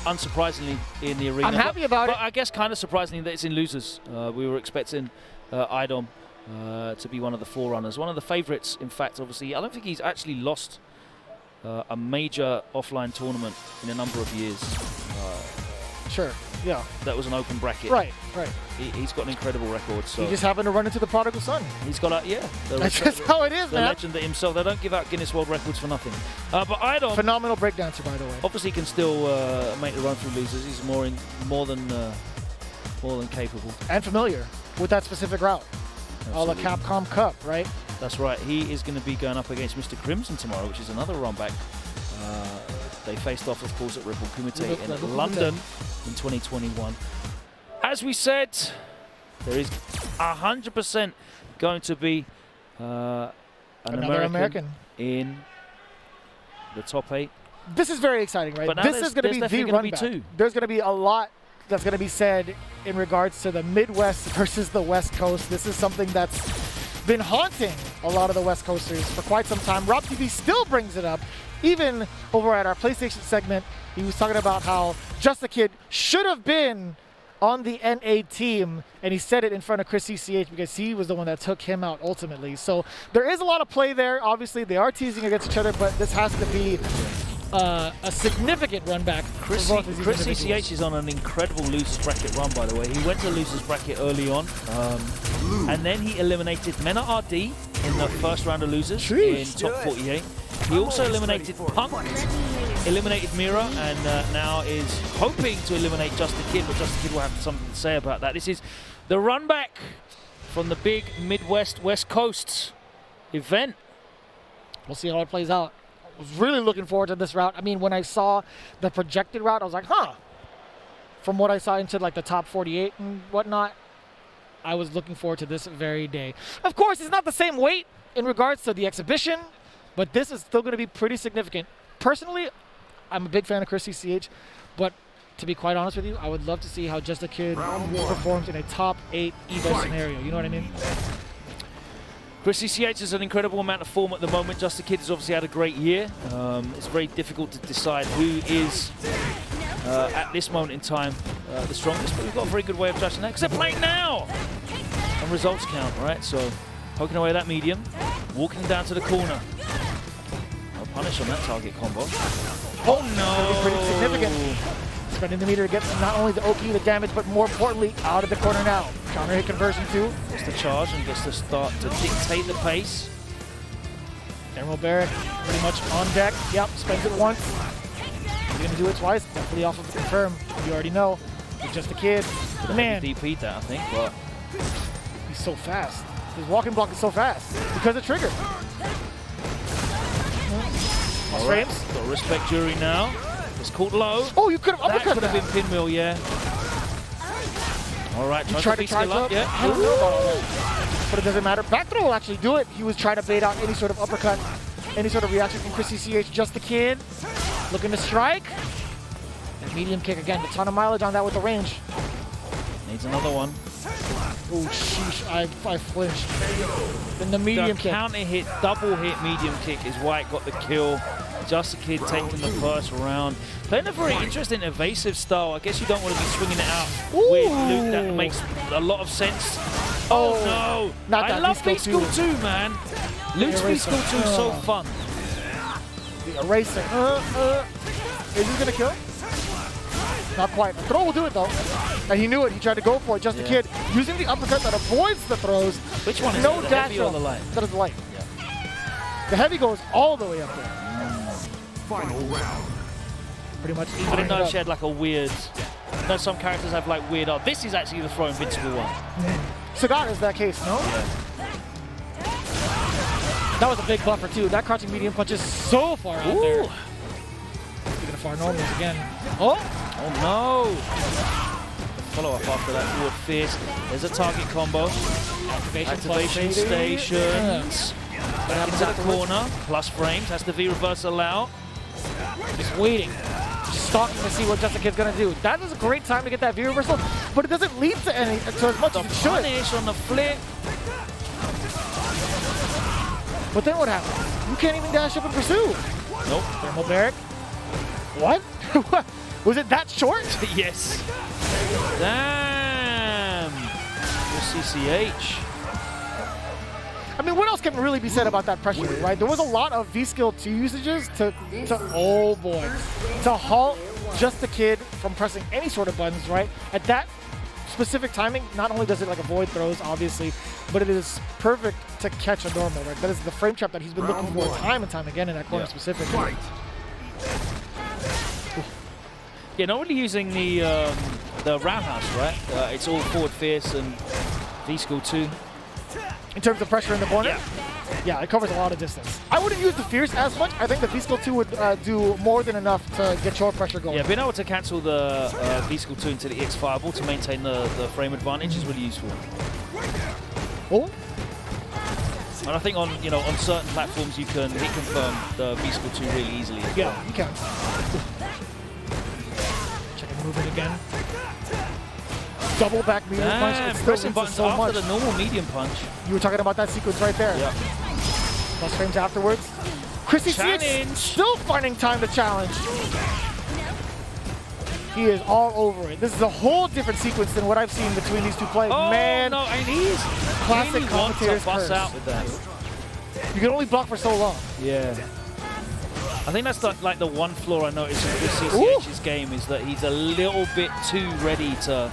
unsurprisingly, in the arena. I'm happy about it. But I guess kind of surprisingly that it's in losers. We were expecting Idom to be one of the forerunners, one of the favorites. In fact, obviously, I don't think he's actually lost a major offline tournament in a number of years. Sure, yeah. That was an open bracket. Right. He's got an incredible record. So He just happened to run into the prodigal son. he's got a, That's just how it is, the man. legend himself. They don't give out Guinness World Records for nothing. But Idom Phenomenal breakdancer, by the way. obviously can still make the run through losers. He's more than capable. And familiar with that specific route. All the Absolutely. Capcom Cup, right? That's right. He is going to be going up against Mr. Crimson tomorrow, which is another run back. They faced off, of course, at Ripple Kumite in London in 2021. As we said, there is 100% going to be an Another American in the top 8. This is very exciting, right? But now This is going to be the definitely run gonna be back. two. There's going to be a lot that's going to be said in regards to the Midwest versus the West Coast. This is something that's been haunting a lot of the West Coasters for quite some time. Rob TV still brings it up. Even over at our PlayStation segment, he was talking about how Just a Kid should have been on the NA team, and he said it in front of Chris CCH because he was the one that took him out ultimately. So there is a lot of play there. Obviously, they are teasing against each other, but this has to be a significant run back. Chris CCH is on an incredible losers bracket run, by the way. He went to losers bracket early on, and then he eliminated Mena RD in the first round of losers in top 48. He also eliminated Punk, eliminated Mira, and now is hoping to eliminate Just a Kid, but Just a Kid will have something to say about that. This is the run back from the big Midwest West Coast event. We'll see how it plays out. I was really looking forward to this route. I mean, when I saw the projected route, I was like, huh. From what I saw into like the top 48 and whatnot, I was looking forward to this very day. Of course, it's not the same weight in regards to the exhibition, but this is still going to be pretty significant. Personally, I'm a big fan of Chris CCH, but to be quite honest with you, I would love to see how Just a Kid performs in a top 8 EVO scenario. You know what I mean? Chris CCH is an incredible amount of form at the moment. Just a Kid has obviously had a great year. It's very difficult to decide who is, at this moment in time, the strongest, but we've got a very good way of judging that because they're playing now! And results count, right? So, poking away that medium, walking down to the corner. No punish on that target combo. Oh no! Pretty significant. Spending the meter to get not only the OP, the damage, but more importantly, out of the corner now. Counter hit conversion too. Gets the charge and gets to start to dictate the pace. Emerald Barrack pretty much on deck. Yep, spends it once. He's going to do it twice. Definitely off of the confirm. You already know. He's Just a Kid. Man, DP'd that, I think, but he's so fast. His walking block is so fast because of trigger. all right. Got to respect Jury now. It's caught low. Oh, you could have That uppercut could have been pinwheel, yeah. All right, He tried to charge up. Yeah. I don't know about all that. But it doesn't matter. Back throw will actually do it. He was trying to bait out any sort of uppercut, any sort of reaction from Chris CCH. Just a Kid looking to strike. And medium kick again. A ton of mileage on that with the range. Needs another one. Oh, sheesh. I flinched. Then the medium The kick. counter hit, double hit medium kick is why it got the kill. Just a Kid taking the first round. Playing a very interesting evasive style. I guess you don't want to be swinging it out with Luke. That makes a lot of sense. Oh no! Not that I love V-School V-School 2, man. Luke's V-School 2 is so fun. The eraser. Is he gonna kill? Not quite. The throw will do it though. And he knew it. He tried to go for it. Just a Kid using the uppercut that avoids the throws. Which one is no it? The dash heavy or the light? That is the light. Yeah. The heavy goes all the way up there. Final round. Pretty much. I didn't know she had like a weird. I know some characters have like weird. Oh, this is actually the throw invincible one. Sagat is that case, no? Yeah. That was a big buffer too. That crouching medium punch is so far out there. Ooh. Speaking of far normals again. Oh! Oh no! Follow up after that forward fist. There's a target combo. Activation stations. Back into the corner. Plus frames. Has the V reversal out. Just waiting. Just stalking to see what Just a Kid's gonna do. That is a great time to get that V reversal, but it doesn't lead to any to as much The as it should. punish on the flip. But then what happens? You can't even dash up and pursue. Nope. Thermal barrack. What? Was it that short? Yes. Damn. CCH. I mean, what else can really be said about that pressure, right? There was a lot of V-Skill 2 usages to oh boy, to halt Just a Kid from pressing any sort of buttons, right? At that specific timing, not only does it like avoid throws, obviously, but it is perfect to catch a normal, right? That is the frame trap that he's been looking for time and time again in that corner specifically. Yeah, not really using the roundhouse, right? It's all forward fierce and V-School 2. In terms of pressure in the corner? Yeah, it covers a lot of distance. I wouldn't use the fierce as much. I think the V-Skill 2 would do more than enough to get your pressure going. Yeah, being able to cancel the V-School 2 into the EX fireball to maintain the frame advantage is really useful. Oh. And I think on on certain platforms you can hit confirm the V-School 2 really easily. Yeah, you can. Check and move it again. Double back medium punch. It still pressing wins buttons so after much. the normal medium punch. You were talking about that sequence right there. Yeah. Plus frames afterwards. Chrissy CX still finding time to challenge. He is all over it. This is a whole different sequence than what I've seen between these two players. Oh, Man, no, and he's classic really wants to commentator's bust curse. out with that. You can only block for so long. Yeah. I think that's like the one flaw I noticed with CCH's game is that he's a little bit too ready to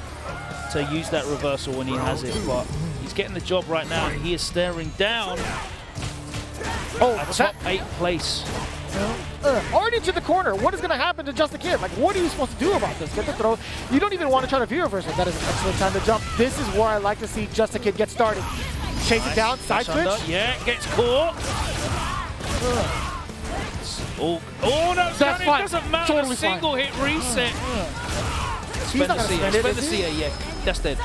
use that reversal when he has it, but he's getting the job right now, and he is staring down a top 8 place. Already to the corner. What is going to happen to Just a Kid? Like, what are you supposed to do about this? Get the throw. You don't even want to try to V reversal. That is an excellent time to jump. This is where I like to see Just a Kid get started. Chase it down, side switch. Yeah, gets caught. Oh no, That's fine. It doesn't matter. Totally Single hit reset. He's not going to spend it, Spend the is he? CA, yeah. That's dead.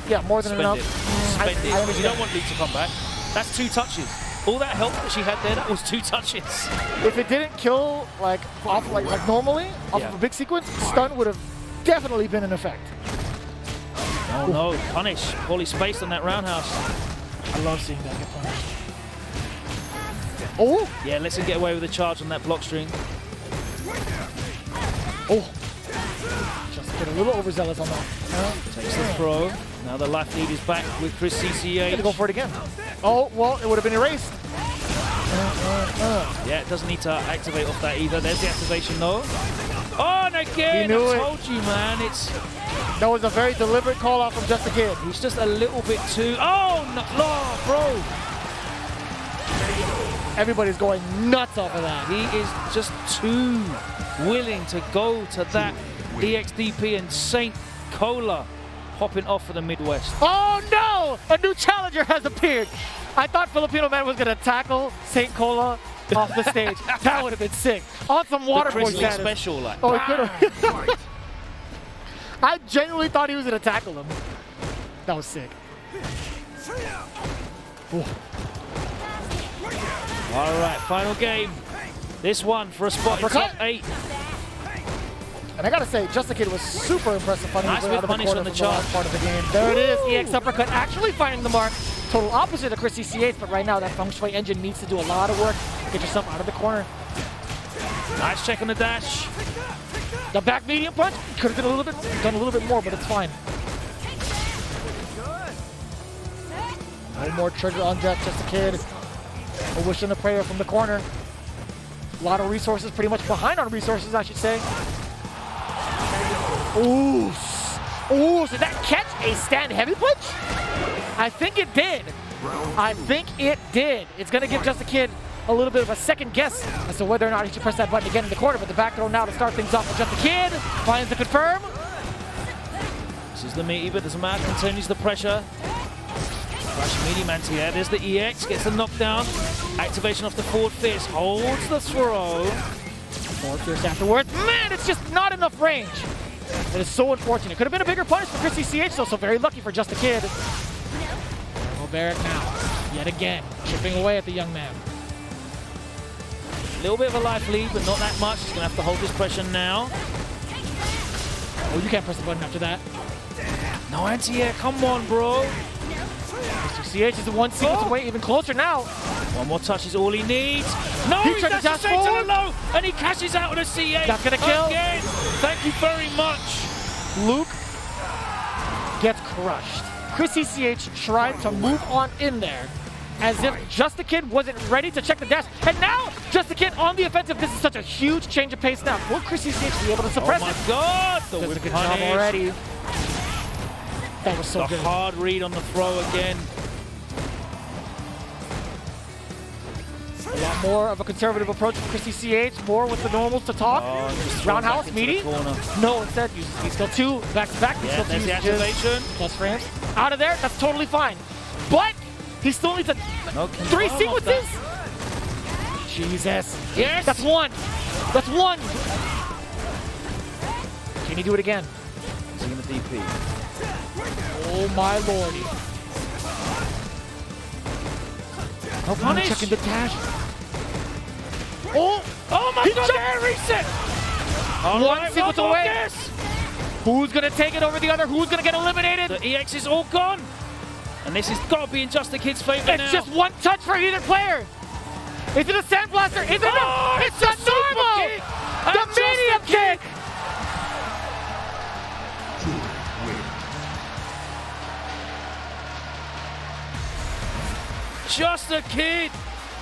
Yeah, more than Spend enough. it. Spend it. You understand. don't want Luke to come back. That's 2 touches. All that help that she had there, that was 2 touches. If it didn't kill like off like normally off of a big sequence, stun would have definitely been in effect. Oh no, punish. Poorly spaced on that roundhouse. I love seeing that get punished. Oh! Yeah, lets him get away with the charge on that block string. Oh! Just get a little overzealous on that. Takes the throw. Now the life lead is back with Chris CCH. Gonna go for it again. Oh, well, it would have been erased. Yeah, it doesn't need to activate off that either. There's the activation though. Oh, and again, He knew I it. told you, man. That was a very deliberate call out from Just a Kid. He's just a little bit too. Oh, no, bro. Everybody's going nuts off of that. He is just too willing to go to that EXDP, and Saint Cola popping off for the Midwest. Oh no! A new challenger has appeared. I thought Filipino Man was gonna tackle Saint Cola off the stage. That would have been sick. On some water boy Chris Lee status. special, like. Oh, he could have. I genuinely thought he was gonna tackle him. That was sick. Ooh. All right, final game. This one for a spot in top 8. And And I gotta say, Just the Kid was super impressive finding Nice his way out of the punish corner on the from the last charge. part of the game. There it is. EX uppercut actually finding the mark. Total opposite of Chris CCH, but right now that Feng Shui engine needs to do a lot of work to get yourself out of the corner. Nice check on the dash. The back medium punch could have done a little bit more, but it's fine. No more trigger on Just the Kid. A wish and a prayer from the corner. A lot of resources, pretty much behind on resources, I should say. Ooh. Ooh, did that catch a stand heavy punch? I think it did. I think it did. It's going to give Just the Kid a little bit of a second guess as to whether or not he should press that button again in the corner, but the back throw now to start things off with Just the Kid. Finds the confirm. This is the meaty, but doesn't matter. Continues the pressure. Crash medium anti-air. There's the EX. Gets the knockdown. Activation off the forward fist. Holds the throw. More fierce afterwards. Man, it's just not enough range. It is so unfortunate. Could have been a bigger punish for Chris CCH, though, so very lucky for Just the Kid. Barrett now, yet again, chipping away at the young man. A little bit of a life lead, but not that much. He's going to have to hold this pressure now. Oh, you can't press the button after that. No anti-air. Come on, bro. CCH is the one sequence away, even closer now. One more touch is all he needs. No, He he tried to dashes dash straight to the forward. low, and he cashes out on a C8. That's gonna kill. Again. Thank you very much. Luke gets crushed. Chris CCH tried to move on in there as if Just the Kid wasn't ready to check the dash. And now, Just the Kid on the offensive. This is such a huge change of pace now. Will Chris CCH be able to suppress Oh my it? God. The Does a whip good job punish. already. That was so The good. hard read on the throw again. A lot more of a conservative approach from Chris CCH. More with the normals to talk. Just throw him back Roundhouse, into meaty. the corner. No, instead, he's still two back-to-back. He's Yeah, still two there's the usages. activation. Plus frames. Out of there, that's totally fine. But he still needs No, 3 confirm off sequences? Jesus. Yes. That's one. That's one. Can he do it again? Is he going to DP? Oh my lordy. No punish. Checking the dash. Oh my God, air reset. All One right, sequence more away. guess. Who's gonna take it over the other? Who's gonna get eliminated? The EX is all gone. And this has got to be in Just the Kid's favor now. It's just one touch for either player. Is it a sandblaster? Is it Oh, it's a super normal! kick. The And Just medium the kick! Just the Kid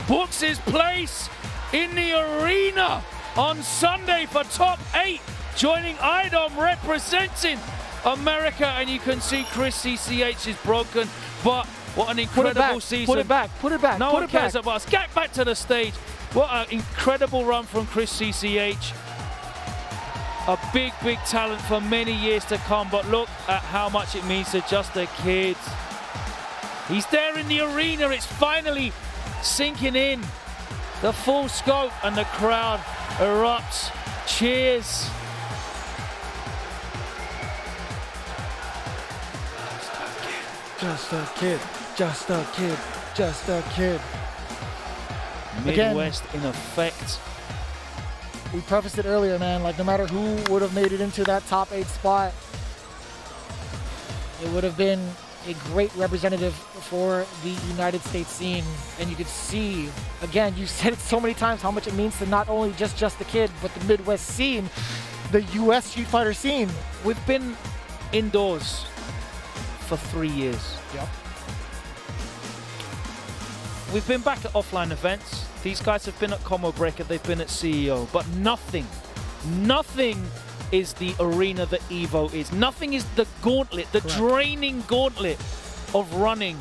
books his place in the arena on Sunday for top 8, joining IDOM representing America. And you can see Chris CCH is broken, but what an incredible season. Put it back. Put it back. No Put one it back. cares about us. Get back to the stage. What an incredible run from Chris CCH. A big, big talent for many years to come, but look at how much it means to Just the Kid. He's there in the arena. It's finally sinking in. The full scope, and the crowd erupts. Cheers. Just a kid. Just a kid. Just a kid. Midwest in effect. We prefaced it earlier, man. Like, no matter who would have made it into that top 8 spot, it would have been a great representative for the United States scene. And you could see, again, you said it so many times, how much it means to not only just the Kid, but the Midwest scene, the US Street Fighter scene. We've been indoors for 3 years. Yep. We've been back at offline events. These guys have been at Combo Breaker, they've been at CEO, but nothing is the arena that Evo is. Nothing is the gauntlet, the draining gauntlet of running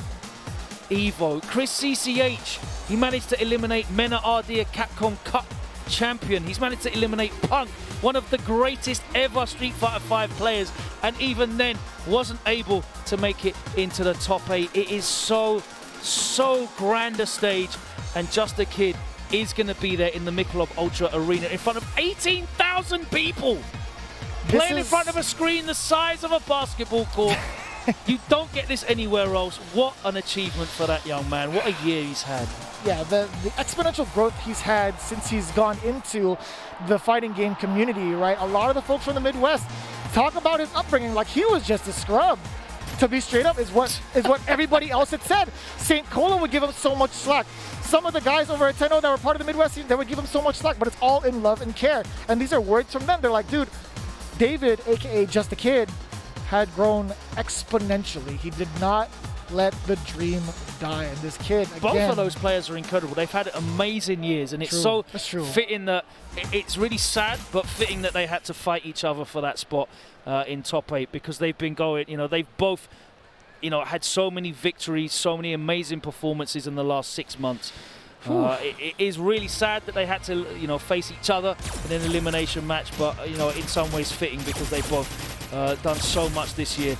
Evo. Chris CCH, he managed to eliminate Mena RD, a Capcom Cup champion. He's managed to eliminate Punk, one of the greatest ever Street Fighter V players, and even then wasn't able to make it into the top 8. It is so grand a stage, and Just the Kid is going to be there in the Michelob ULTRA Arena in front of 18,000 people. Playing in front of a screen the size of a basketball court. You don't get this anywhere else. What an achievement for that young man. What a year he's had. Yeah, the exponential growth he's had since he's gone into the fighting game community, right? A lot of the folks from the Midwest talk about his upbringing like he was just a scrub. To be straight up, is what everybody else had said. St. Cola would give him so much slack. Some of the guys over at Tenno that were part of the Midwest team, they would give him so much slack, but it's all in love and care. And these are words from them. They're like, dude, David, aka Just a Kid, had grown exponentially. He did not let the dream die. And this kid, again, both of those players are incredible. They've had amazing years, and it's true. Fitting that it's really sad, but fitting that they had to fight each other for that spot in top 8, because they've been going, they've both, had so many victories, so many amazing performances in the last 6 months. It is really sad that they had to, face each other in an elimination match, but, in some ways fitting, because they've both done so much this year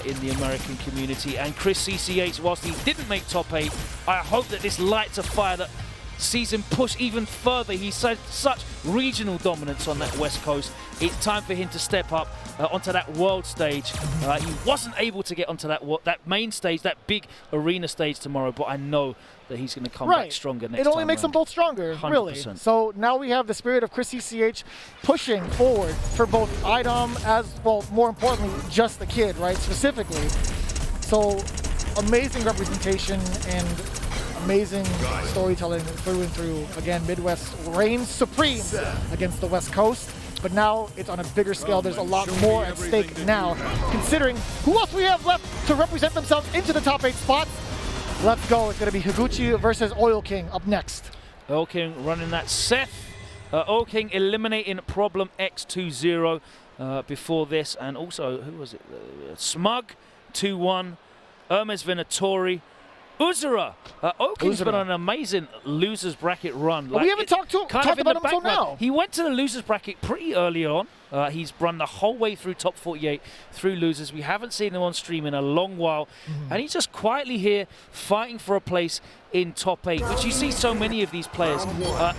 in the American community. And Chris CCH, whilst he didn't make top 8, I hope that this lights a fire that sees him push even further. He's had such regional dominance on that West Coast. It's time for him to step up onto that world stage. He wasn't able to get onto that main stage, that big arena stage tomorrow, but I know that he's going to come back stronger next time. It only makes them both stronger, 100%. really. So now we have the spirit of Chris CCH pushing forward for both IDOM as well, more importantly, Just the Kid, right, specifically. So amazing representation and amazing storytelling through and through. Again, Midwest reigns supreme against the West Coast, but now it's on a bigger scale. There's a lot more at stake now, considering who else we have left to represent themselves into the top 8 spots. Let's go. It's going to be Higuchi versus Oil King up next. Oil King running that Seth. Oil King eliminating Problem X2-0 before this, and also, who was it? Smug 2-1, Hermes Venatori, Uzura. Oil King's been on an amazing losers bracket run. Like, we haven't talked about him until now. He went to the losers bracket pretty early on. He's run the whole way through top 48 through losers. We haven't seen him on stream in a long while, and he's just quietly here fighting for a place in top 8, which you see so many of these players.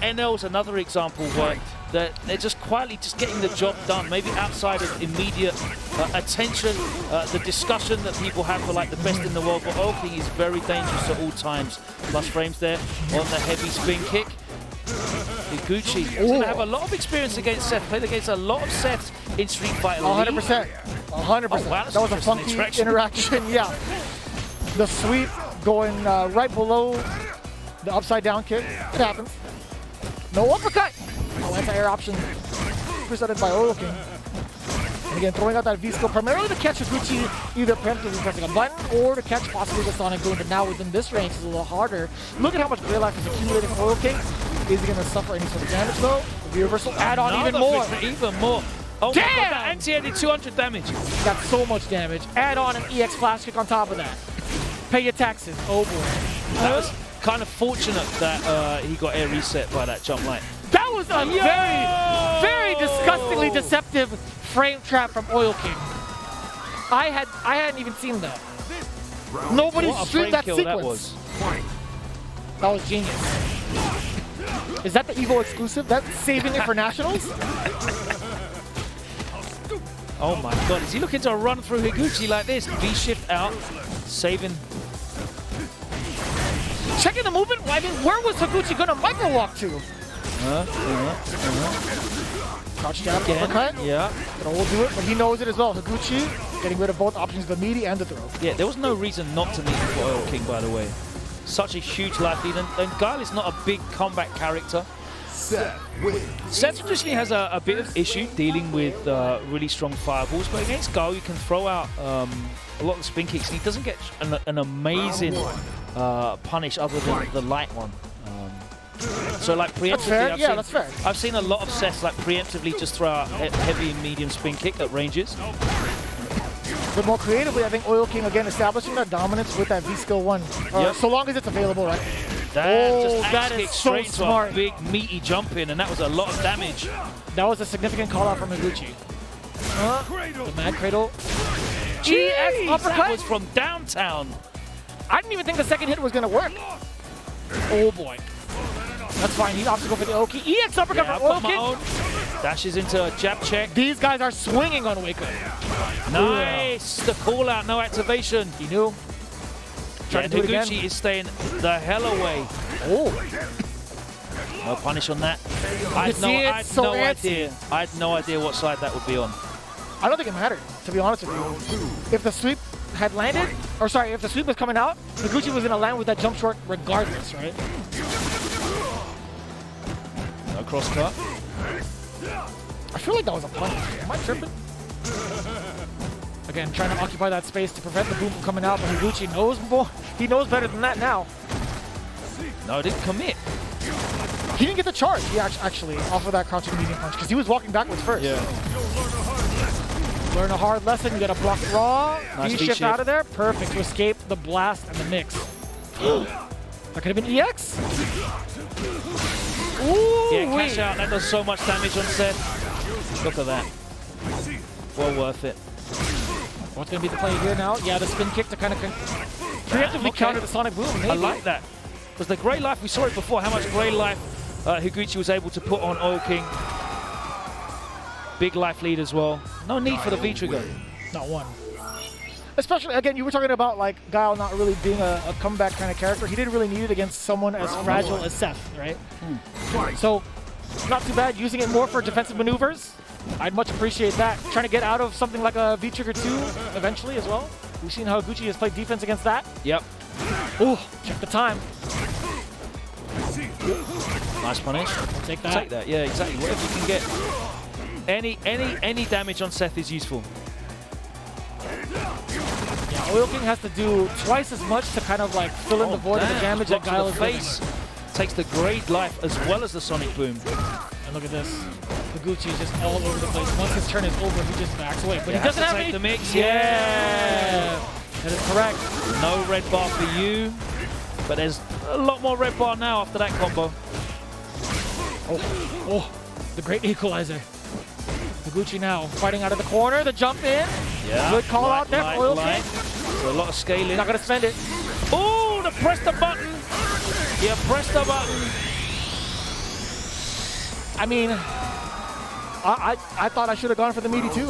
NL's another example where they're just quietly just getting the job done, maybe outside of immediate attention, the discussion that people have for like the best in the world. But Oil King is very dangerous at all times. Plus frames there on the heavy spin kick. Higuchi is going to have a lot of experience against Seth. Played against a lot of Seths in Street Fighter. 100%. 100%. Oh, wow, that was a funky interaction. Yeah. The sweep going right below the upside down kick. It happens. No uppercut. Oh, anti-air option presented by Oil King. And again, throwing out that V-skill primarily to catch Higuchi, either preemptively pressing a button or to catch possibly the Sonic Boom. But now within this range, it's a little harder. Look at how much gray life is accumulating for Oil King. Is he going to suffer any sort of damage though? The reversal add on even more. Even more. Oh damn! My God, that anti-added 200 damage. Got so much damage. Add on an EX flash kick on top of that. Pay your taxes. Oh boy. That was kind of fortunate that he got air reset by that jump line. That was a very disgustingly deceptive frame trap from Oil King. I hadn't even seen that. Nobody streamed that sequence. That was genius. Is that the Evo exclusive? That's saving it for nationals? Oh my God, is he looking to run through Higuchi like this? V-shift out, saving. Checking the movement? I mean, where was Higuchi gonna micro walk to? Crouch jab, uppercut. Yeah. Gonna hold do it, but he knows it as well. Higuchi getting rid of both options, the meaty and the throw. Yeah, there was no reason not to meet for Oil King, by the way. Such a huge life lead, and Guile is not a big combat character. Seth traditionally has a bit of issue dealing with really strong fireballs, but against Guile you can throw out a lot of spin kicks, and he doesn't get an amazing punish other than the light one. So like preemptively, that's fair. I've seen a lot of Seths like preemptively just throw out heavy and medium spin kick at ranges. But more creatively, I think Oil King again establishing that dominance with that V-skill 1. So long as it's available, right? That is so smart. A big meaty jump in, and that was a lot of damage. That was a significant call out from Higuchi. The mad cradle. EX uppercut. That was from downtown. I didn't even think the second hit was going to work. Oh boy. That's fine. He opts to go for the Oki. EX uppercut from Oil King. Dashes into a jab check. These guys are swinging on Waco. Nice. The call out, no activation. He knew. Trying to do it again. Higuchi is staying the hell away. Oh. No punish on that. I had no idea what side that would be on. I don't think it mattered, to be honest with you. If the sweep had landed, or sorry, if the sweep was coming out, Higuchi was going to land with that jump short regardless, right? No cross cut. I feel like that was a punish. Am I tripping? Again, trying to occupy that space to prevent the boom from coming out, but Higuchi knows more. He knows better than that now. No, didn't commit. He didn't get the charge. He actually off of that crouching medium punch because he was walking backwards first. Yeah. Learn a hard lesson. You got to block raw. Nice V-shift out of there. Perfect to escape the blast and the mix. That could have been EX. Ooh, Yeah, cash out. That does so much damage on Seth. Look at that. Well worth it. What's going to be the play here now? Yeah, the spin kick to kind of preemptively counter the Sonic Boom. Maybe. I like that. Because the Grey Life, we saw it before, how much Grey Life Higuchi was able to put on Oil King. Big life lead as well. No need for the V-trigger. Not one. Especially, again, you were talking about like Guile not really being a comeback kind of character. He didn't really need it against someone as fragile as Seth, right? So, not too bad. Using it more for defensive maneuvers. I'd much appreciate that. Trying to get out of something like a V-trigger 2 eventually as well. We've seen how Higuchi has played defense against that. Yep. Ooh, check the time. Nice punish. Take that. Take that. Yeah, exactly. Whatever you can get. Any damage on Seth is useful. Yeah, Oil King has to do twice as much to kind of like fill in the void of the damage that Guile is face. Takes the Great Life as well as the Sonic Boom. And look at this. Higuchi is just all over the place. Once his turn is over, he just backs away. But he doesn't have any... the mix. Yeah! That is correct. No red bar for you. But there's a lot more red bar now after that combo. Oh, the great equalizer. Higuchi now fighting out of the corner. The jump in. Yeah. Good call out there for Oil King. So a lot of scaling. Not going to spend it. Oh, the press the button. Yeah, press the button. I mean, I thought I should have gone for the meaty too,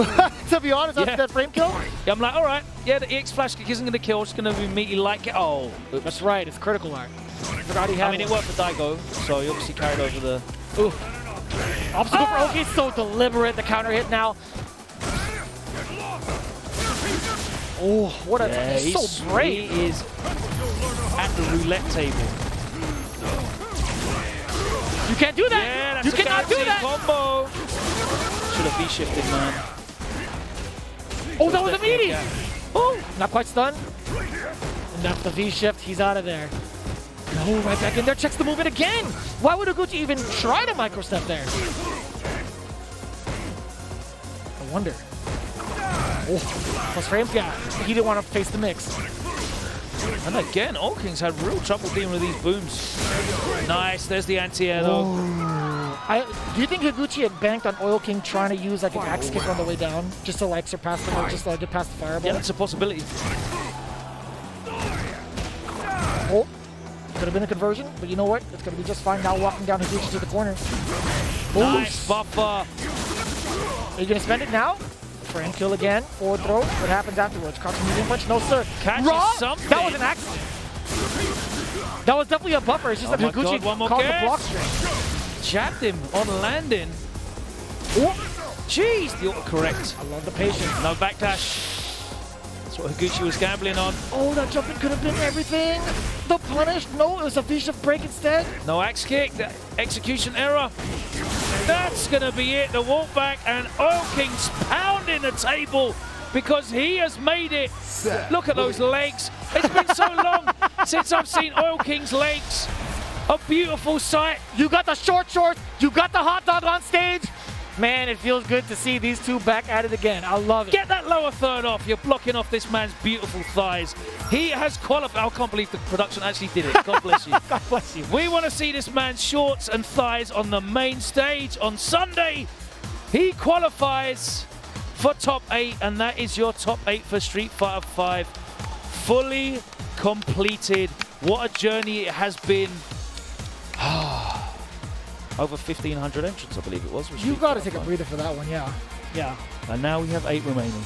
to be honest, after that frame kill. Yeah, I'm like, all right, yeah, the EX flash kick isn't going to kill, it's going to be meaty like it. Oh, oops. That's right, it's critical art. Forgot he had it worked for Daigo, so he obviously carried over the... Ooh. Obstacle for Oki, so deliberate, the counter hit now. Oh, what a... he's so brave. He is at the roulette table. You can't do that! Yeah, that's you cannot do that! Combo. Should have V-shifted, man. Oh, that was a meaty! Oh, not quite stunned. And that's the V-shift, he's out of there. No, right back in there, checks the movement again! Why would Higuchi even try to micro-step there? I wonder. Oh, plus frames gap. He didn't want to face the mix. And again, Oil King's had real trouble dealing with these booms. Nice, there's the anti-air though. Do you think Higuchi had banked on Oil King trying to use like an axe kick on the way down, just to like surpass them, or just like get past the fireball? Yeah, that's a possibility. Oh, could have been a conversion, but you know what? It's going to be just fine now walking down Higuchi to the corner. Nice buffer. Are you going to spend it now? Frame kill again, forward throw. What happens afterwards? Crouching medium punch? No, sir. Catches something. That was an accident. That was definitely a buffer. It's just that Higuchi caught the block string. Jabbed him on landing. Jeez, the autocorrect. I love the patience. No backdash. That's what Higuchi was gambling on. Oh, that jumping could have been everything. The punish. No, it was a V-shift break instead. No axe kick. The execution error. That's going to be it. The walk back, and Oil King's pounding the table because he has made it. Look at those legs. It's been so long since I've seen Oil King's legs. A beautiful sight. You got the short shorts. You got the hot dog on stage. Man, it feels good to see these two back at it again. I love it. Get that lower third off. You're blocking off this man's beautiful thighs. He has qualified. I can't believe the production actually did it. God bless you. God bless you. We want to see this man's shorts and thighs on the main stage on Sunday. He qualifies for top 8, and that is your top 8 for Street Fighter 5. Fully completed. What a journey it has been. Over 1,500 entrants, I believe it was. You got to take a breather for that one, yeah. Yeah. And now we have 8 remaining.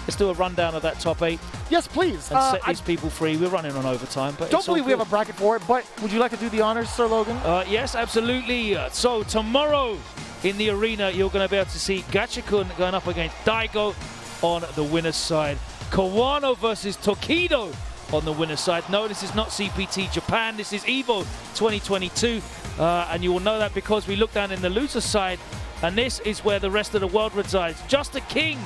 Let's do a rundown of that top 8 Yes, please. and set these people free. We're running on overtime, but don't believe we have a bracket for it, but would you like to do the honors, Sir Logan? Yes, absolutely. So tomorrow in the arena, you're going to be able to see Gachikun going up against Daigo on the winner's side. Kawano versus Tokido on the winner's side. No, this is not CPT Japan. This is EVO 2022. And you will know that because we look down in the loser's side, and this is where the rest of the world resides. Just a king.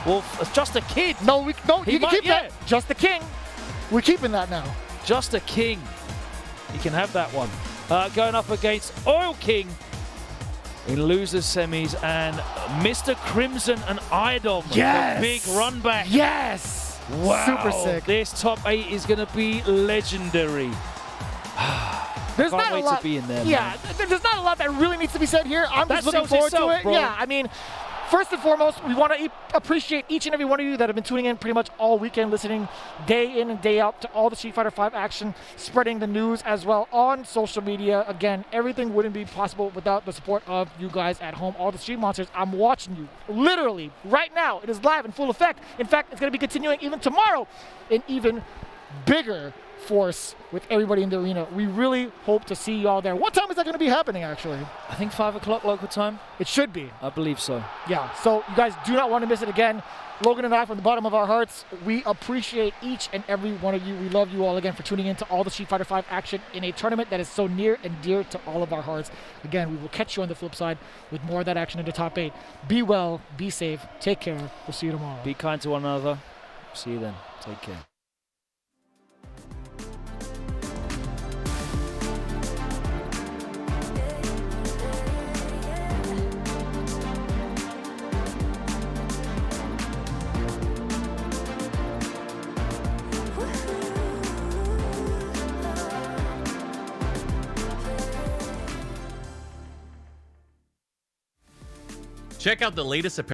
Well, just a kid. No, you can keep that. Just the king. We're keeping that now. Just a king. You can have that one. Going up against Oil King in losers semis, and Mr. Crimson and Idom. Yes. The big run back. Yes. Wow. Super sick. This top 8 is going to be legendary. There's Can't not wait a lot, to be in there. Yeah, there's not a lot that really needs to be said here. I'm That just looking sells forward itself, to it. bro. Yeah, I mean, first and foremost, we want to appreciate each and every one of you that have been tuning in pretty much all weekend, listening day in and day out to all the Street Fighter V action, spreading the news as well on social media. Again, everything wouldn't be possible without the support of you guys at home. All the Street Monsters, I'm watching you literally right now. It is live in full effect. In fact, it's going to be continuing even tomorrow in even bigger force with everybody in the arena. We really hope to see you all there. What time is that going to be happening, actually? I think 5 o'clock local time. It should be. I believe so. Yeah, so you guys do not want to miss it again. Logan and I, from the bottom of our hearts, we appreciate each and every one of you. We love you all again for tuning in to all the Street Fighter V action in a tournament that is so near and dear to all of our hearts. Again, we will catch you on the flip side with more of that action in the top 8. Be well, be safe, take care. We'll see you tomorrow. Be kind to one another. See you then. Take care. Check out the latest apparel